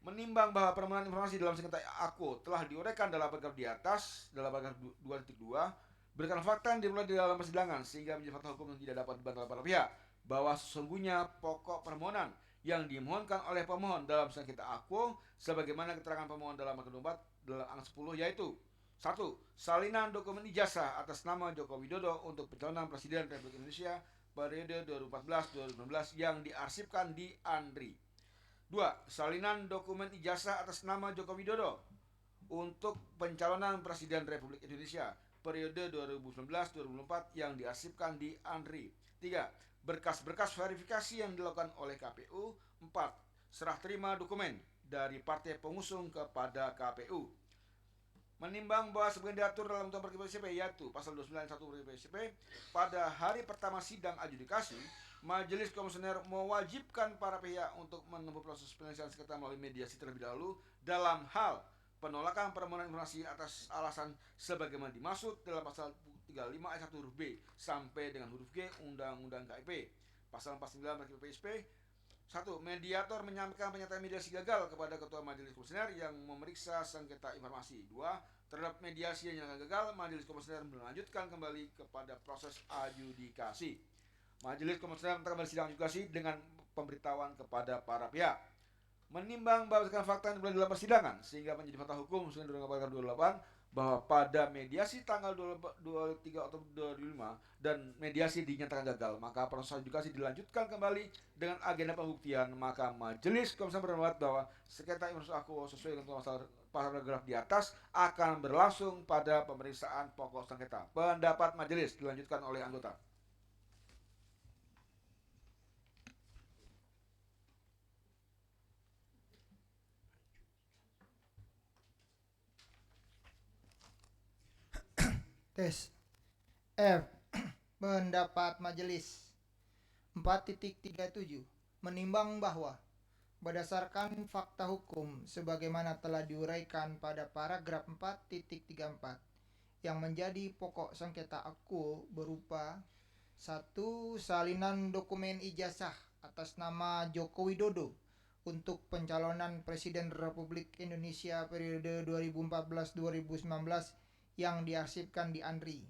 Menimbang bahwa permohonan informasi dalam sengketa aku telah diuraikan dalam paragraf di atas dalam paragraf 2.2 berdasarkan fakta yang diperoleh di dalam persidangan sehingga menjadi fakta hukum yang tidak dapat dibantah para pihak bahwa sesungguhnya pokok permohonan yang dimohonkan oleh pemohon dalam sengketa aku sebagaimana keterangan pemohon dalam paragraf 4 dalam angka 10 yaitu 1. Salinan dokumen ijazah atas nama Joko Widodo untuk pencalonan Presiden Republik Indonesia periode 2014-2019 yang diarsipkan di ANRI. 2. Salinan dokumen ijazah atas nama Joko Widodo untuk pencalonan Presiden Republik Indonesia periode 2019-2024 yang diarsipkan di ANRI. 3. Berkas-berkas verifikasi yang dilakukan oleh KPU. 4. Serah terima dokumen dari partai pengusung kepada KPU. Menimbang bahwa sebagaimana diatur dalam Undang-Undang PPSP yaitu pasal 291 PPSP, pada hari pertama sidang adjudikasi, Majelis Komisioner mewajibkan para pihak untuk menempuh proses penyelesaian sengketa melalui mediasi terlebih dahulu dalam hal penolakan permohonan informasi atas alasan sebagaimana dimaksud dalam pasal 35 ayat 1 huruf B sampai dengan huruf G Undang-Undang KIP. Pasal 49 PPSP. 1. Mediator menyampaikan pernyataan mediasi gagal kepada Ketua Majelis Komisioner yang memeriksa sengketa informasi. 2. Terhadap mediasi yang gagal, Majelis Komisioner melanjutkan kembali kepada proses adjudikasi. Majelis Kehormatan melakukan sidang adjudikasi dengan pemberitahuan kepada para pihak. Menimbang berdasarkan fakta yang berada dalam persidangan sehingga menjadi fakta hukum sesuai dengan pasal 28 bahwa pada mediasi tanggal 23 Oktober 2005 dan mediasi dinyatakan gagal, maka proses adjudikasi dilanjutkan kembali dengan agenda pembuktian. Maka Majelis Kehormatan berpendapat bahwa sengketa informasi aku sesuai dengan pasal paragraf di atas akan berlangsung pada pemeriksaan pokok sengketa. Pendapat majelis dilanjutkan oleh anggota. Tes. F. Pendapat majelis 4.37 menimbang bahwa berdasarkan fakta hukum sebagaimana telah diuraikan pada paragraf 4.34 yang menjadi pokok sengketa aku berupa 1. Salinan dokumen ijazah atas nama Joko Widodo untuk pencalonan Presiden Republik Indonesia periode 2014-2019 yang diarsipkan di ANRI.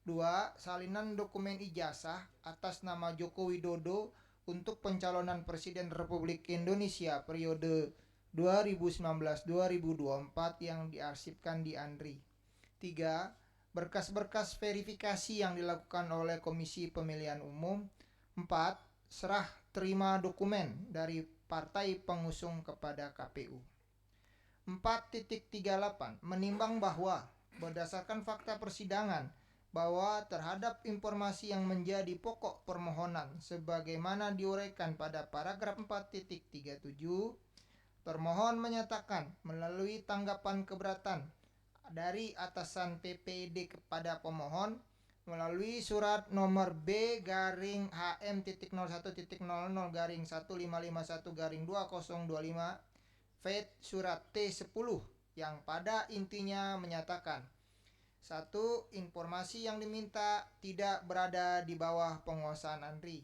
2. Salinan dokumen ijazah atas nama Joko Widodo untuk pencalonan Presiden Republik Indonesia periode 2019-2024 yang diarsipkan di ANRI. 3. Berkas-berkas verifikasi yang dilakukan oleh Komisi Pemilihan Umum. 4. Serah terima dokumen dari partai pengusung kepada KPU. 4.38 menimbang bahwa berdasarkan fakta persidangan bahwa terhadap informasi yang menjadi pokok permohonan sebagaimana diuraikan pada paragraf 4.37, termohon menyatakan melalui tanggapan keberatan dari atasan PPD kepada pemohon melalui surat nomor B/HM.01.00/1551-2025 Fed surat T10 yang pada intinya menyatakan 1. Informasi yang diminta tidak berada di bawah penguasaan ANRI.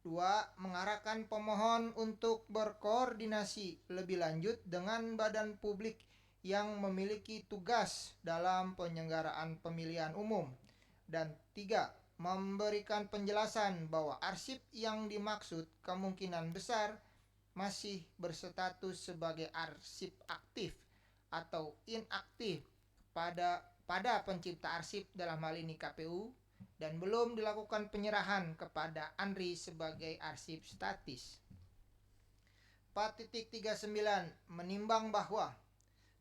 2. Mengarahkan pemohon untuk berkoordinasi lebih lanjut dengan badan publik yang memiliki tugas dalam penyelenggaraan pemilihan umum. Dan 3. Memberikan penjelasan bahwa arsip yang dimaksud kemungkinan besar masih berstatus sebagai arsip aktif atau inaktif pada pencipta arsip dalam hal ini KPU dan belum dilakukan penyerahan kepada ANRI sebagai arsip statis. 4.39 menimbang bahwa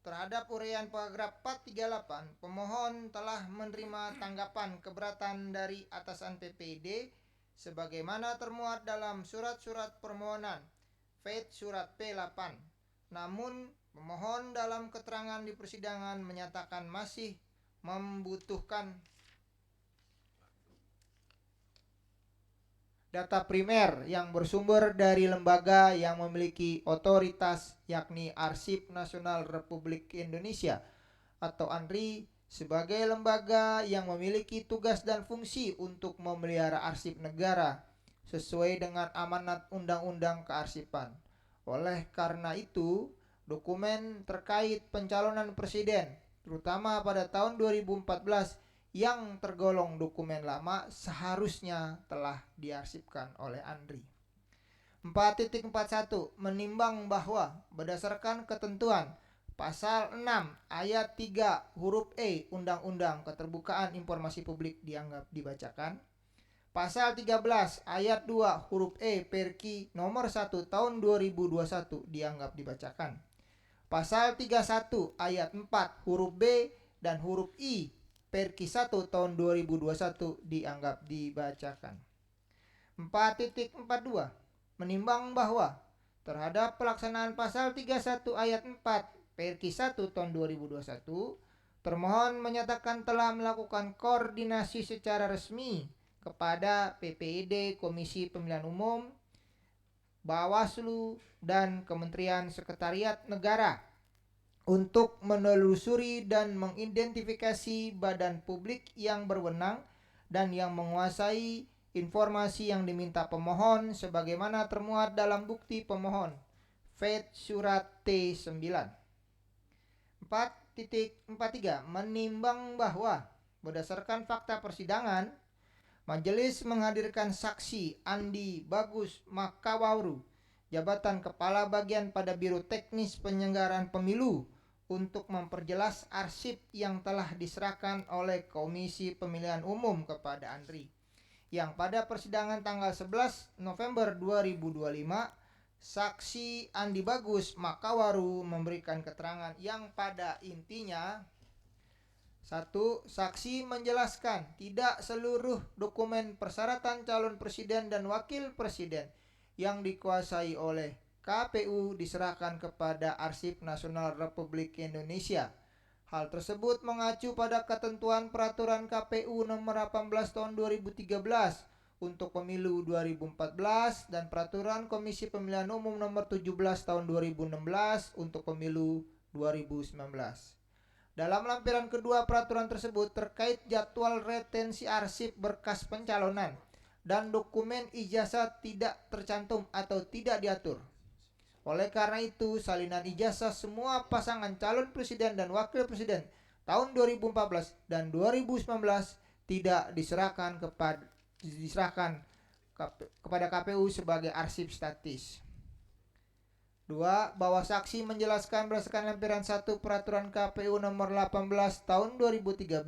terhadap uraian paragraf 438 pemohon telah menerima tanggapan keberatan dari atasan PPD sebagaimana termuat dalam surat-surat permohonan Fed surat P8. Namun pemohon dalam keterangan di persidangan menyatakan masih membutuhkan data primer yang bersumber dari lembaga yang memiliki otoritas yakni Arsip Nasional Republik Indonesia atau ANRI sebagai lembaga yang memiliki tugas dan fungsi untuk memelihara arsip negara sesuai dengan amanat Undang-Undang Kearsipan. Oleh karena itu, dokumen terkait pencalonan presiden, terutama pada tahun 2014 yang tergolong dokumen lama seharusnya telah diarsipkan oleh ANRI. 4.41 menimbang bahwa berdasarkan ketentuan Pasal 6 ayat 3 huruf E Undang-Undang Keterbukaan Informasi Publik dianggap dibacakan. Pasal 13 ayat 2 huruf E Perki nomor 1 tahun 2021 dianggap dibacakan. Pasal 31 ayat 4 huruf B dan huruf I Perki 1 tahun 2021 dianggap dibacakan. 4.42 menimbang bahwa terhadap pelaksanaan pasal 31 ayat 4 Perki 1 tahun 2021 termohon menyatakan telah melakukan koordinasi secara resmi kepada PPID, Komisi Pemilihan Umum, Bawaslu, dan Kementerian Sekretariat Negara untuk menelusuri dan mengidentifikasi badan publik yang berwenang dan yang menguasai informasi yang diminta pemohon sebagaimana termuat dalam bukti pemohon Fed surat T9. 4.43 menimbang bahwa berdasarkan fakta persidangan Majelis menghadirkan saksi Andi Bagus Makawaru, jabatan Kepala Bagian pada Biro Teknis Penyelenggaraan Pemilu, untuk memperjelas arsip yang telah diserahkan oleh Komisi Pemilihan Umum kepada Andri, yang pada persidangan tanggal 11 November 2025, saksi Andi Bagus Makawaru memberikan keterangan yang pada intinya: 1. Saksi menjelaskan tidak seluruh dokumen persyaratan calon presiden dan wakil presiden yang dikuasai oleh KPU diserahkan kepada Arsip Nasional Republik Indonesia. Hal tersebut mengacu pada ketentuan Peraturan KPU Nomor 18 Tahun 2013 untuk Pemilu 2014 dan Peraturan Komisi Pemilihan Umum Nomor 17 Tahun 2016 untuk Pemilu 2019. Dalam lampiran kedua peraturan tersebut terkait jadwal retensi arsip berkas pencalonan dan dokumen ijazah tidak tercantum atau tidak diatur. Oleh karena itu, salinan ijazah semua pasangan calon presiden dan wakil presiden tahun 2014 dan 2019 tidak diserahkan kepada KPU sebagai arsip statis. 2. Bahwa saksi menjelaskan berdasarkan lampiran 1 Peraturan KPU Nomor 18 Tahun 2013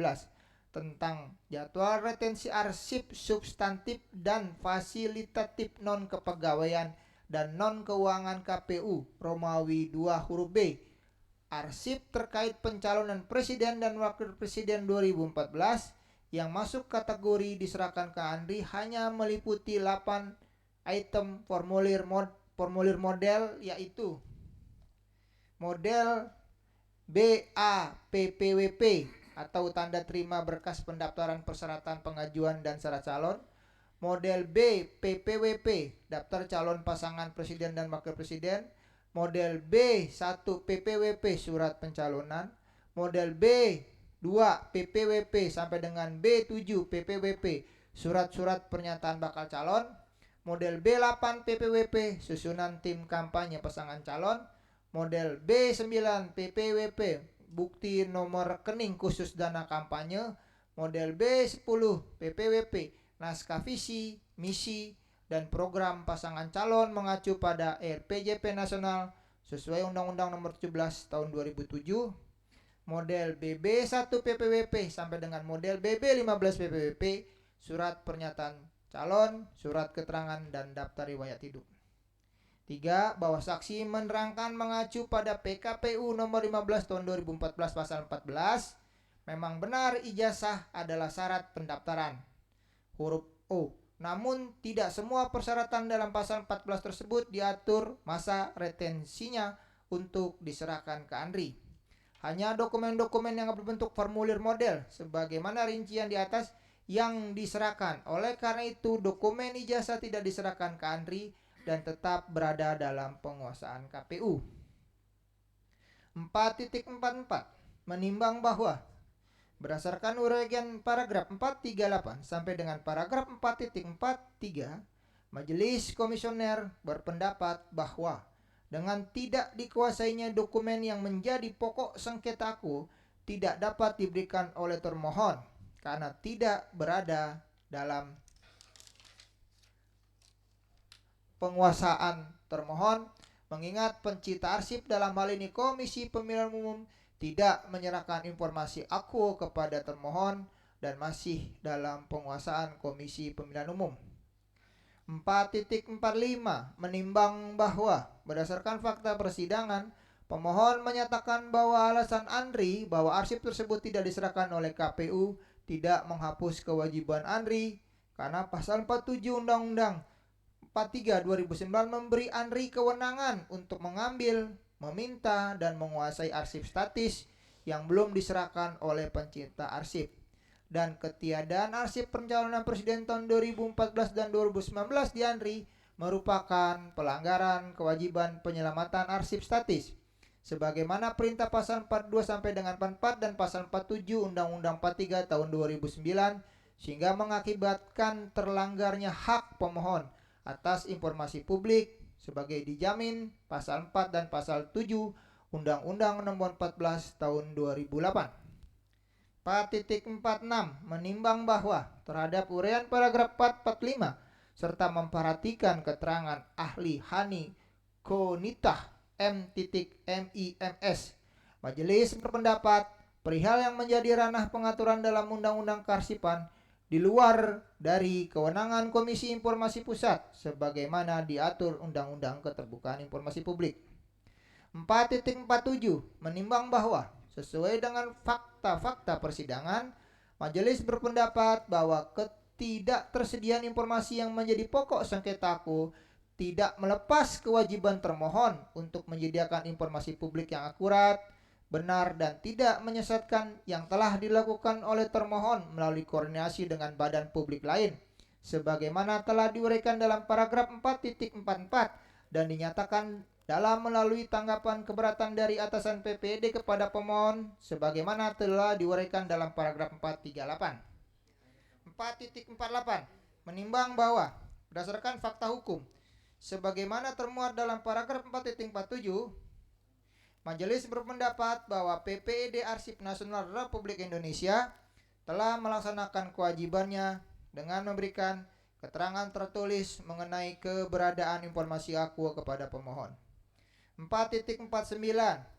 tentang jadwal retensi arsip substantif dan fasilitatif non-kepegawaian dan non-keuangan KPU Romawi 2 huruf B, arsip terkait pencalonan presiden dan wakil presiden 2014 yang masuk kategori diserahkan ke Andri hanya meliputi 8 item formulir model, yaitu model BAPPWP atau tanda terima berkas pendaftaran persyaratan pengajuan dan syarat calon, model B PPWP daftar calon pasangan presiden dan wakil presiden, model B1 PPWP surat pencalonan, model B2 PPWP sampai dengan B7 PPWP surat-surat pernyataan bakal calon, model B8 PPWP susunan tim kampanye pasangan calon, model B9 PPWP bukti nomor rekening khusus dana kampanye, model B10 PPWP naskah visi, misi, dan program pasangan calon mengacu pada RPJP nasional sesuai Undang-Undang Nomor 17 Tahun 2007, model BB1 PPWP sampai dengan model BB15 PPWP surat pernyataan calon, surat keterangan, dan daftar riwayat hidup. 3. Bahwa saksi menerangkan mengacu pada PKPU Nomor 15 Tahun 2014 Pasal 14, memang benar ijazah adalah syarat pendaftaran. Huruf O. Namun tidak semua persyaratan dalam pasal 14 tersebut diatur masa retensinya untuk diserahkan ke Andri. Hanya dokumen-dokumen yang berbentuk formulir model sebagaimana rincian di atas yang diserahkan. Oleh karena itu, dokumen ijazah tidak diserahkan ke Andri dan tetap berada dalam penguasaan KPU. 4.44 menimbang bahwa berdasarkan uraian paragraf 438 sampai dengan paragraf 4.43, Majelis Komisioner berpendapat bahwa dengan tidak dikuasainya dokumen yang menjadi pokok sengketa aku tidak dapat diberikan oleh termohon karena tidak berada dalam penguasaan termohon, mengingat pencipta arsip dalam hal ini Komisi Pemilihan Umum tidak menyerahkan informasi aku kepada termohon dan masih dalam penguasaan Komisi Pemilihan Umum. 4.45 menimbang bahwa berdasarkan fakta persidangan, pemohon menyatakan bahwa alasan Andri bahwa arsip tersebut tidak diserahkan oleh KPU tidak menghapus kewajiban Andri karena pasal 47 Undang-Undang 43 2009 memberi Andri kewenangan untuk mengambil, meminta, dan menguasai arsip statis yang belum diserahkan oleh pencipta arsip. Dan ketiadaan arsip pencalonan presiden tahun 2014 dan 2019 di Andri merupakan pelanggaran kewajiban penyelamatan arsip statis sebagaimana perintah pasal 42 sampai dengan 44 dan pasal 47 Undang-Undang 43 tahun 2009 sehingga mengakibatkan terlanggarnya hak pemohon atas informasi publik sebagai dijamin pasal 4 dan pasal 7 Undang-Undang Nomor 14 tahun 2008. 4.46 menimbang bahwa terhadap uraian paragraf 445 serta memperhatikan keterangan ahli Hani Konitah M.MIMS, majelis berpendapat perihal yang menjadi ranah pengaturan dalam Undang-Undang Kearsipan di luar dari kewenangan Komisi Informasi Pusat sebagaimana diatur Undang-Undang Keterbukaan Informasi Publik. 4.47 menimbang bahwa sesuai dengan fakta-fakta persidangan, majelis berpendapat bahwa ketidaktersediaan informasi yang menjadi pokok sengketa aku tidak melepas kewajiban termohon untuk menyediakan informasi publik yang akurat, benar, dan tidak menyesatkan yang telah dilakukan oleh termohon melalui koordinasi dengan badan publik lain, sebagaimana telah diuraikan dalam paragraf 4.44 dan dinyatakan dalam melalui tanggapan keberatan dari atasan PPD kepada pemohon, sebagaimana telah diuraikan dalam paragraf 438. 4.48 menimbang bahwa berdasarkan fakta hukum sebagaimana termuat dalam paragraf 4.47, majelis berpendapat bahwa PPD Arsip Nasional Republik Indonesia telah melaksanakan kewajibannya dengan memberikan keterangan tertulis mengenai keberadaan informasi aku kepada pemohon. 4.49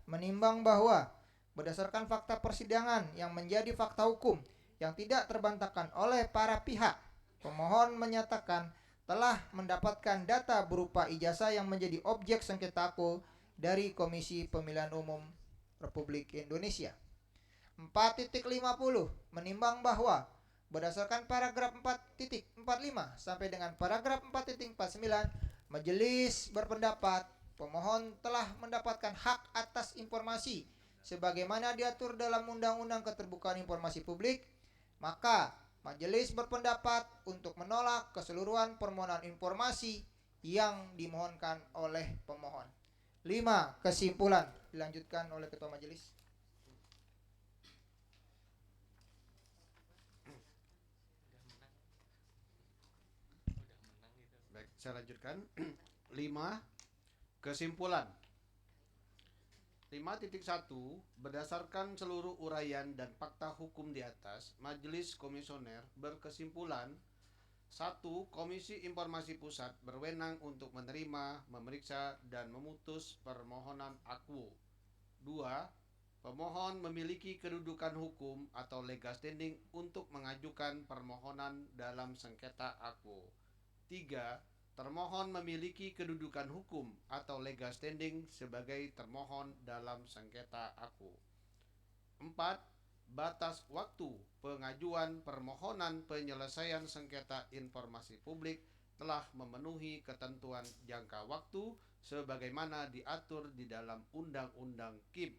menimbang bahwa berdasarkan fakta persidangan yang menjadi fakta hukum yang tidak terbantahkan oleh para pihak, pemohon menyatakan telah mendapatkan data berupa ijazah yang menjadi objek sengketa aku dari Komisi Pemilihan Umum Republik Indonesia. 4.50 menimbang bahwa berdasarkan paragraf 4.45 sampai dengan paragraf 4.49, majelis berpendapat pemohon telah mendapatkan hak atas informasi sebagaimana diatur dalam Undang-Undang Keterbukaan Informasi Publik, maka majelis berpendapat untuk menolak keseluruhan permohonan informasi yang dimohonkan oleh pemohon. 5. Kesimpulan dilanjutkan oleh Ketua Majelis. Baik, saya lanjutkan. 5. Kesimpulan. 5.1 berdasarkan seluruh uraian dan fakta hukum di atas, Majelis Komisioner berkesimpulan: 1. Komisi Informasi Pusat berwenang untuk menerima, memeriksa, dan memutus permohonan aku. 2. Pemohon memiliki kedudukan hukum atau legal standing untuk mengajukan permohonan dalam sengketa aku. 3. Termohon memiliki kedudukan hukum atau legal standing sebagai termohon dalam sengketa aku. 4. Batas waktu pengajuan permohonan penyelesaian sengketa informasi publik telah memenuhi ketentuan jangka waktu sebagaimana diatur di dalam Undang-Undang KIP,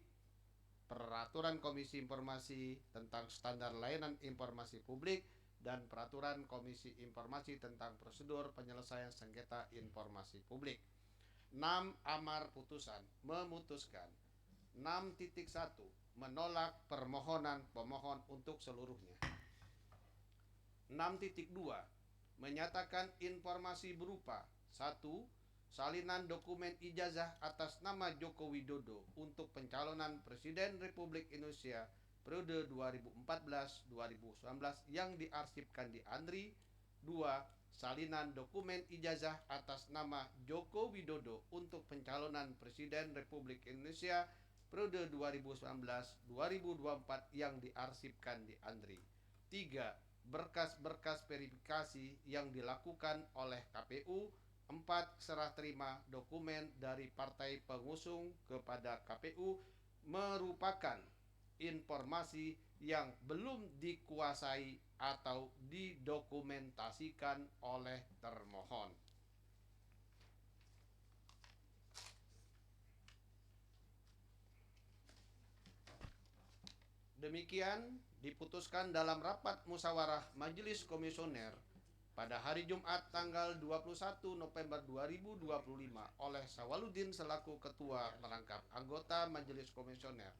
Peraturan Komisi Informasi tentang Standar Layanan Informasi Publik, dan Peraturan Komisi Informasi tentang Prosedur Penyelesaian Sengketa Informasi Publik. 6. Amar putusan memutuskan. 6.1 menolak permohonan pemohon untuk seluruhnya. 6.2 menyatakan informasi berupa 1. Salinan dokumen ijazah atas nama Joko Widodo untuk pencalonan Presiden Republik Indonesia periode 2014-2019 yang diarsipkan di ANDRI. 2. Salinan dokumen ijazah atas nama Joko Widodo untuk pencalonan Presiden Republik Indonesia periode 2019-2024 yang diarsipkan di ANDRI. 3. Berkas-berkas verifikasi yang dilakukan oleh KPU. 4. Serah terima dokumen dari partai pengusung kepada KPU merupakan informasi yang belum dikuasai atau didokumentasikan oleh termohon. Demikian diputuskan dalam rapat musyawarah Majelis Komisioner pada hari Jumat tanggal 21 November 2025 oleh Sawaludin selaku Ketua Merangkap Anggota Majelis Komisioner,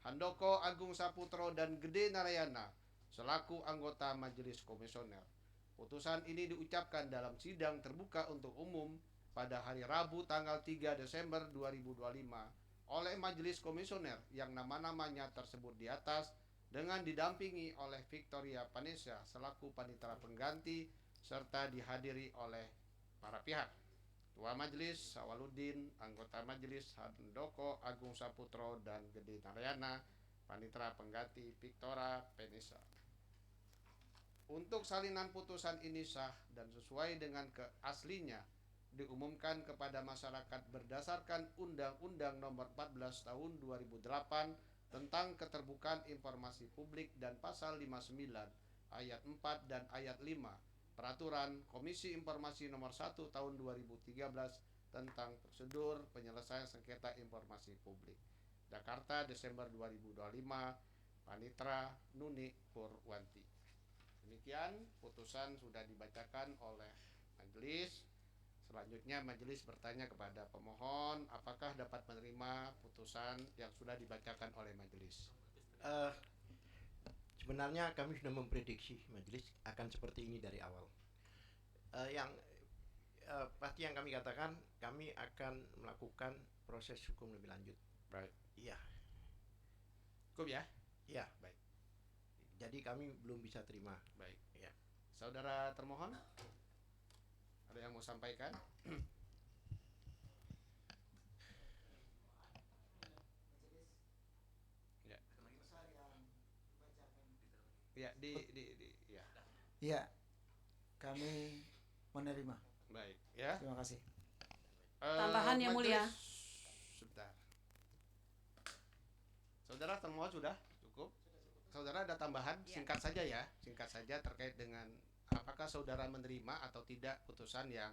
Handoko Agung Saputro dan Gede Narayana selaku anggota Majelis Komisioner. Putusan ini diucapkan dalam sidang terbuka untuk umum pada hari Rabu tanggal 3 Desember 2025 oleh Majelis Komisioner yang nama-namanya tersebut di atas dengan didampingi oleh Victoria Panesha selaku panitera pengganti serta dihadiri oleh para pihak. Ketua Majelis Sawaludin, anggota Majelis Handoko Agung Saputro dan Gede Narayana, panitera pengganti Victoria Panesha. Untuk salinan putusan ini sah dan sesuai dengan keaslinya diumumkan kepada masyarakat berdasarkan Undang-Undang Nomor 14 Tahun 2008 tentang Keterbukaan Informasi Publik dan Pasal 59 Ayat 4 dan Ayat 5 Peraturan Komisi Informasi Nomor 1 Tahun 2013 tentang prosedur penyelesaian sengketa informasi publik. Jakarta, Desember 2025, Panitra Nuni Purwanti. Demikian putusan sudah dibacakan oleh majelis. Selanjutnya majelis bertanya kepada pemohon apakah dapat menerima putusan yang sudah dibacakan oleh majelis. Sebenarnya kami sudah memprediksi majelis akan seperti ini dari awal. Pasti yang kami katakan, kami akan melakukan proses hukum lebih lanjut. Baik. Iya. Cukup ya? Iya. Baik. Jadi kami belum bisa terima. Baik. Ya. Saudara termohon, ada yang mau sampaikan? Ya. Ya, ya. Iya, kami menerima. Baik, ya. Terima kasih. Tambahan yang mulia. Sebentar. Saudara termohon sudah cukup? Saudara ada tambahan? Ya. Singkat saja ya, singkat saja terkait dengan apakah saudara menerima atau tidak putusan yang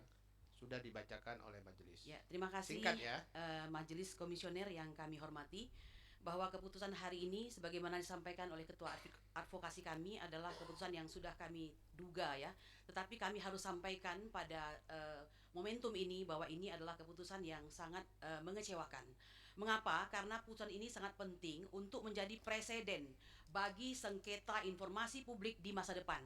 sudah dibacakan oleh majelis. Ya, terima kasih. Singkat ya. Majelis Komisioner yang kami hormati, bahwa keputusan hari ini sebagaimana disampaikan oleh Ketua Advokasi kami adalah keputusan yang sudah kami duga ya. Tetapi kami harus sampaikan pada momentum ini bahwa ini adalah keputusan yang sangat mengecewakan. Mengapa? Karena putusan ini sangat penting untuk menjadi preseden bagi sengketa informasi publik di masa depan.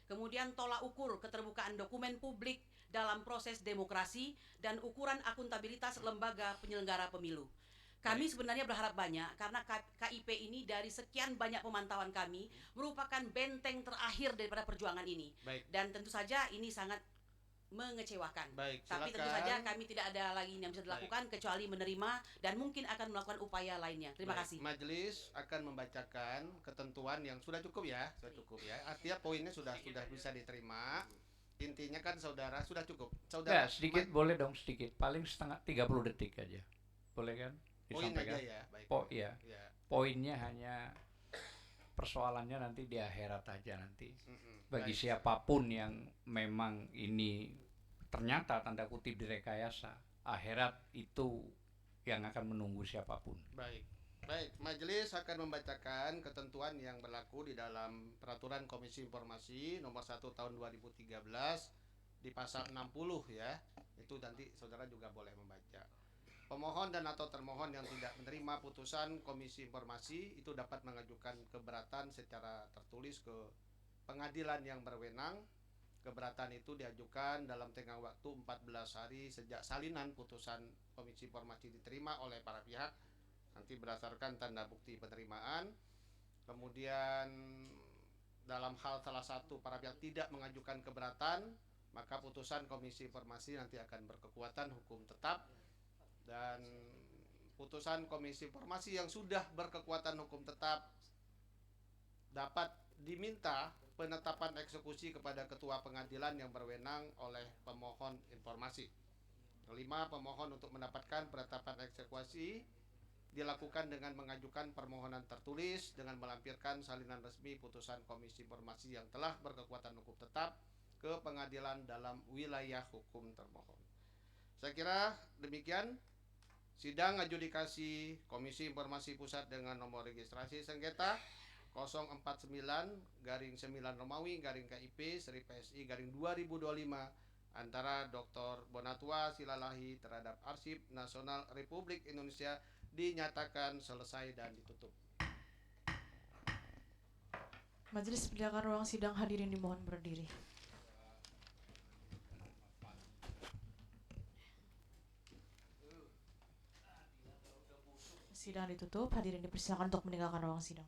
Kemudian tolak ukur keterbukaan dokumen publik dalam proses demokrasi dan ukuran akuntabilitas lembaga penyelenggara pemilu. Kami sebenarnya berharap banyak karena KIP ini dari sekian banyak pemantauan kami merupakan benteng terakhir daripada perjuangan ini. Baik. Dan tentu saja ini sangat mengecewakan. Baik, Tapi tentu silakan. saja kami tidak ada lagi yang bisa dilakukan kecuali menerima dan mungkin akan melakukan upaya lainnya. Terima Baik, kasih. Majelis akan membacakan ketentuan yang sudah cukup ya, sudah cukup ya. Artinya poinnya sudah bisa diterima. Intinya kan saudara sudah cukup. Saudara sedikit boleh dong, sedikit. Paling setengah 30 detik aja. Boleh kan? poin Disampaikan. aja ya. Baik. Ya. Ya. Poinnya hanya persoalannya nanti di akhirat aja nanti. Bagi Baik. siapapun yang memang ini ternyata tanda kutip direkayasa, akhirat itu yang akan menunggu siapapun. Baik. Baik, majelis akan membacakan ketentuan yang berlaku di dalam Peraturan Komisi Informasi Nomor 1 Tahun 2013 di pasal 60 ya. Itu nanti saudara juga boleh membaca. Pemohon dan atau termohon yang tidak menerima putusan Komisi Informasi itu dapat mengajukan keberatan secara tertulis ke pengadilan yang berwenang. Keberatan itu diajukan dalam tenggang waktu 14 hari sejak salinan putusan Komisi Informasi diterima oleh para pihak, nanti berdasarkan tanda bukti penerimaan. Kemudian dalam hal salah satu para pihak tidak mengajukan keberatan, maka putusan Komisi Informasi nanti akan berkekuatan hukum tetap. Dan putusan Komisi Informasi yang sudah berkekuatan hukum tetap dapat diminta penetapan eksekusi kepada ketua pengadilan yang berwenang oleh pemohon informasi. Kelima, pemohon untuk mendapatkan penetapan eksekusi dilakukan dengan mengajukan permohonan tertulis dengan melampirkan salinan resmi putusan Komisi Informasi yang telah berkekuatan hukum tetap ke pengadilan dalam wilayah hukum termohon. Saya kira demikian sidang adjudikasi Komisi Informasi Pusat dengan nomor registrasi sengketa 049-9 Romawi KIP PSI 2025 antara Dr. Bonatua Silalahi terhadap Arsip Nasional Republik Indonesia dinyatakan selesai dan ditutup. Majelis menyediakan ruang sidang, hadirin dimohon berdiri. Sidang ditutup, hadirin dipersilakan untuk meninggalkan ruang sidang.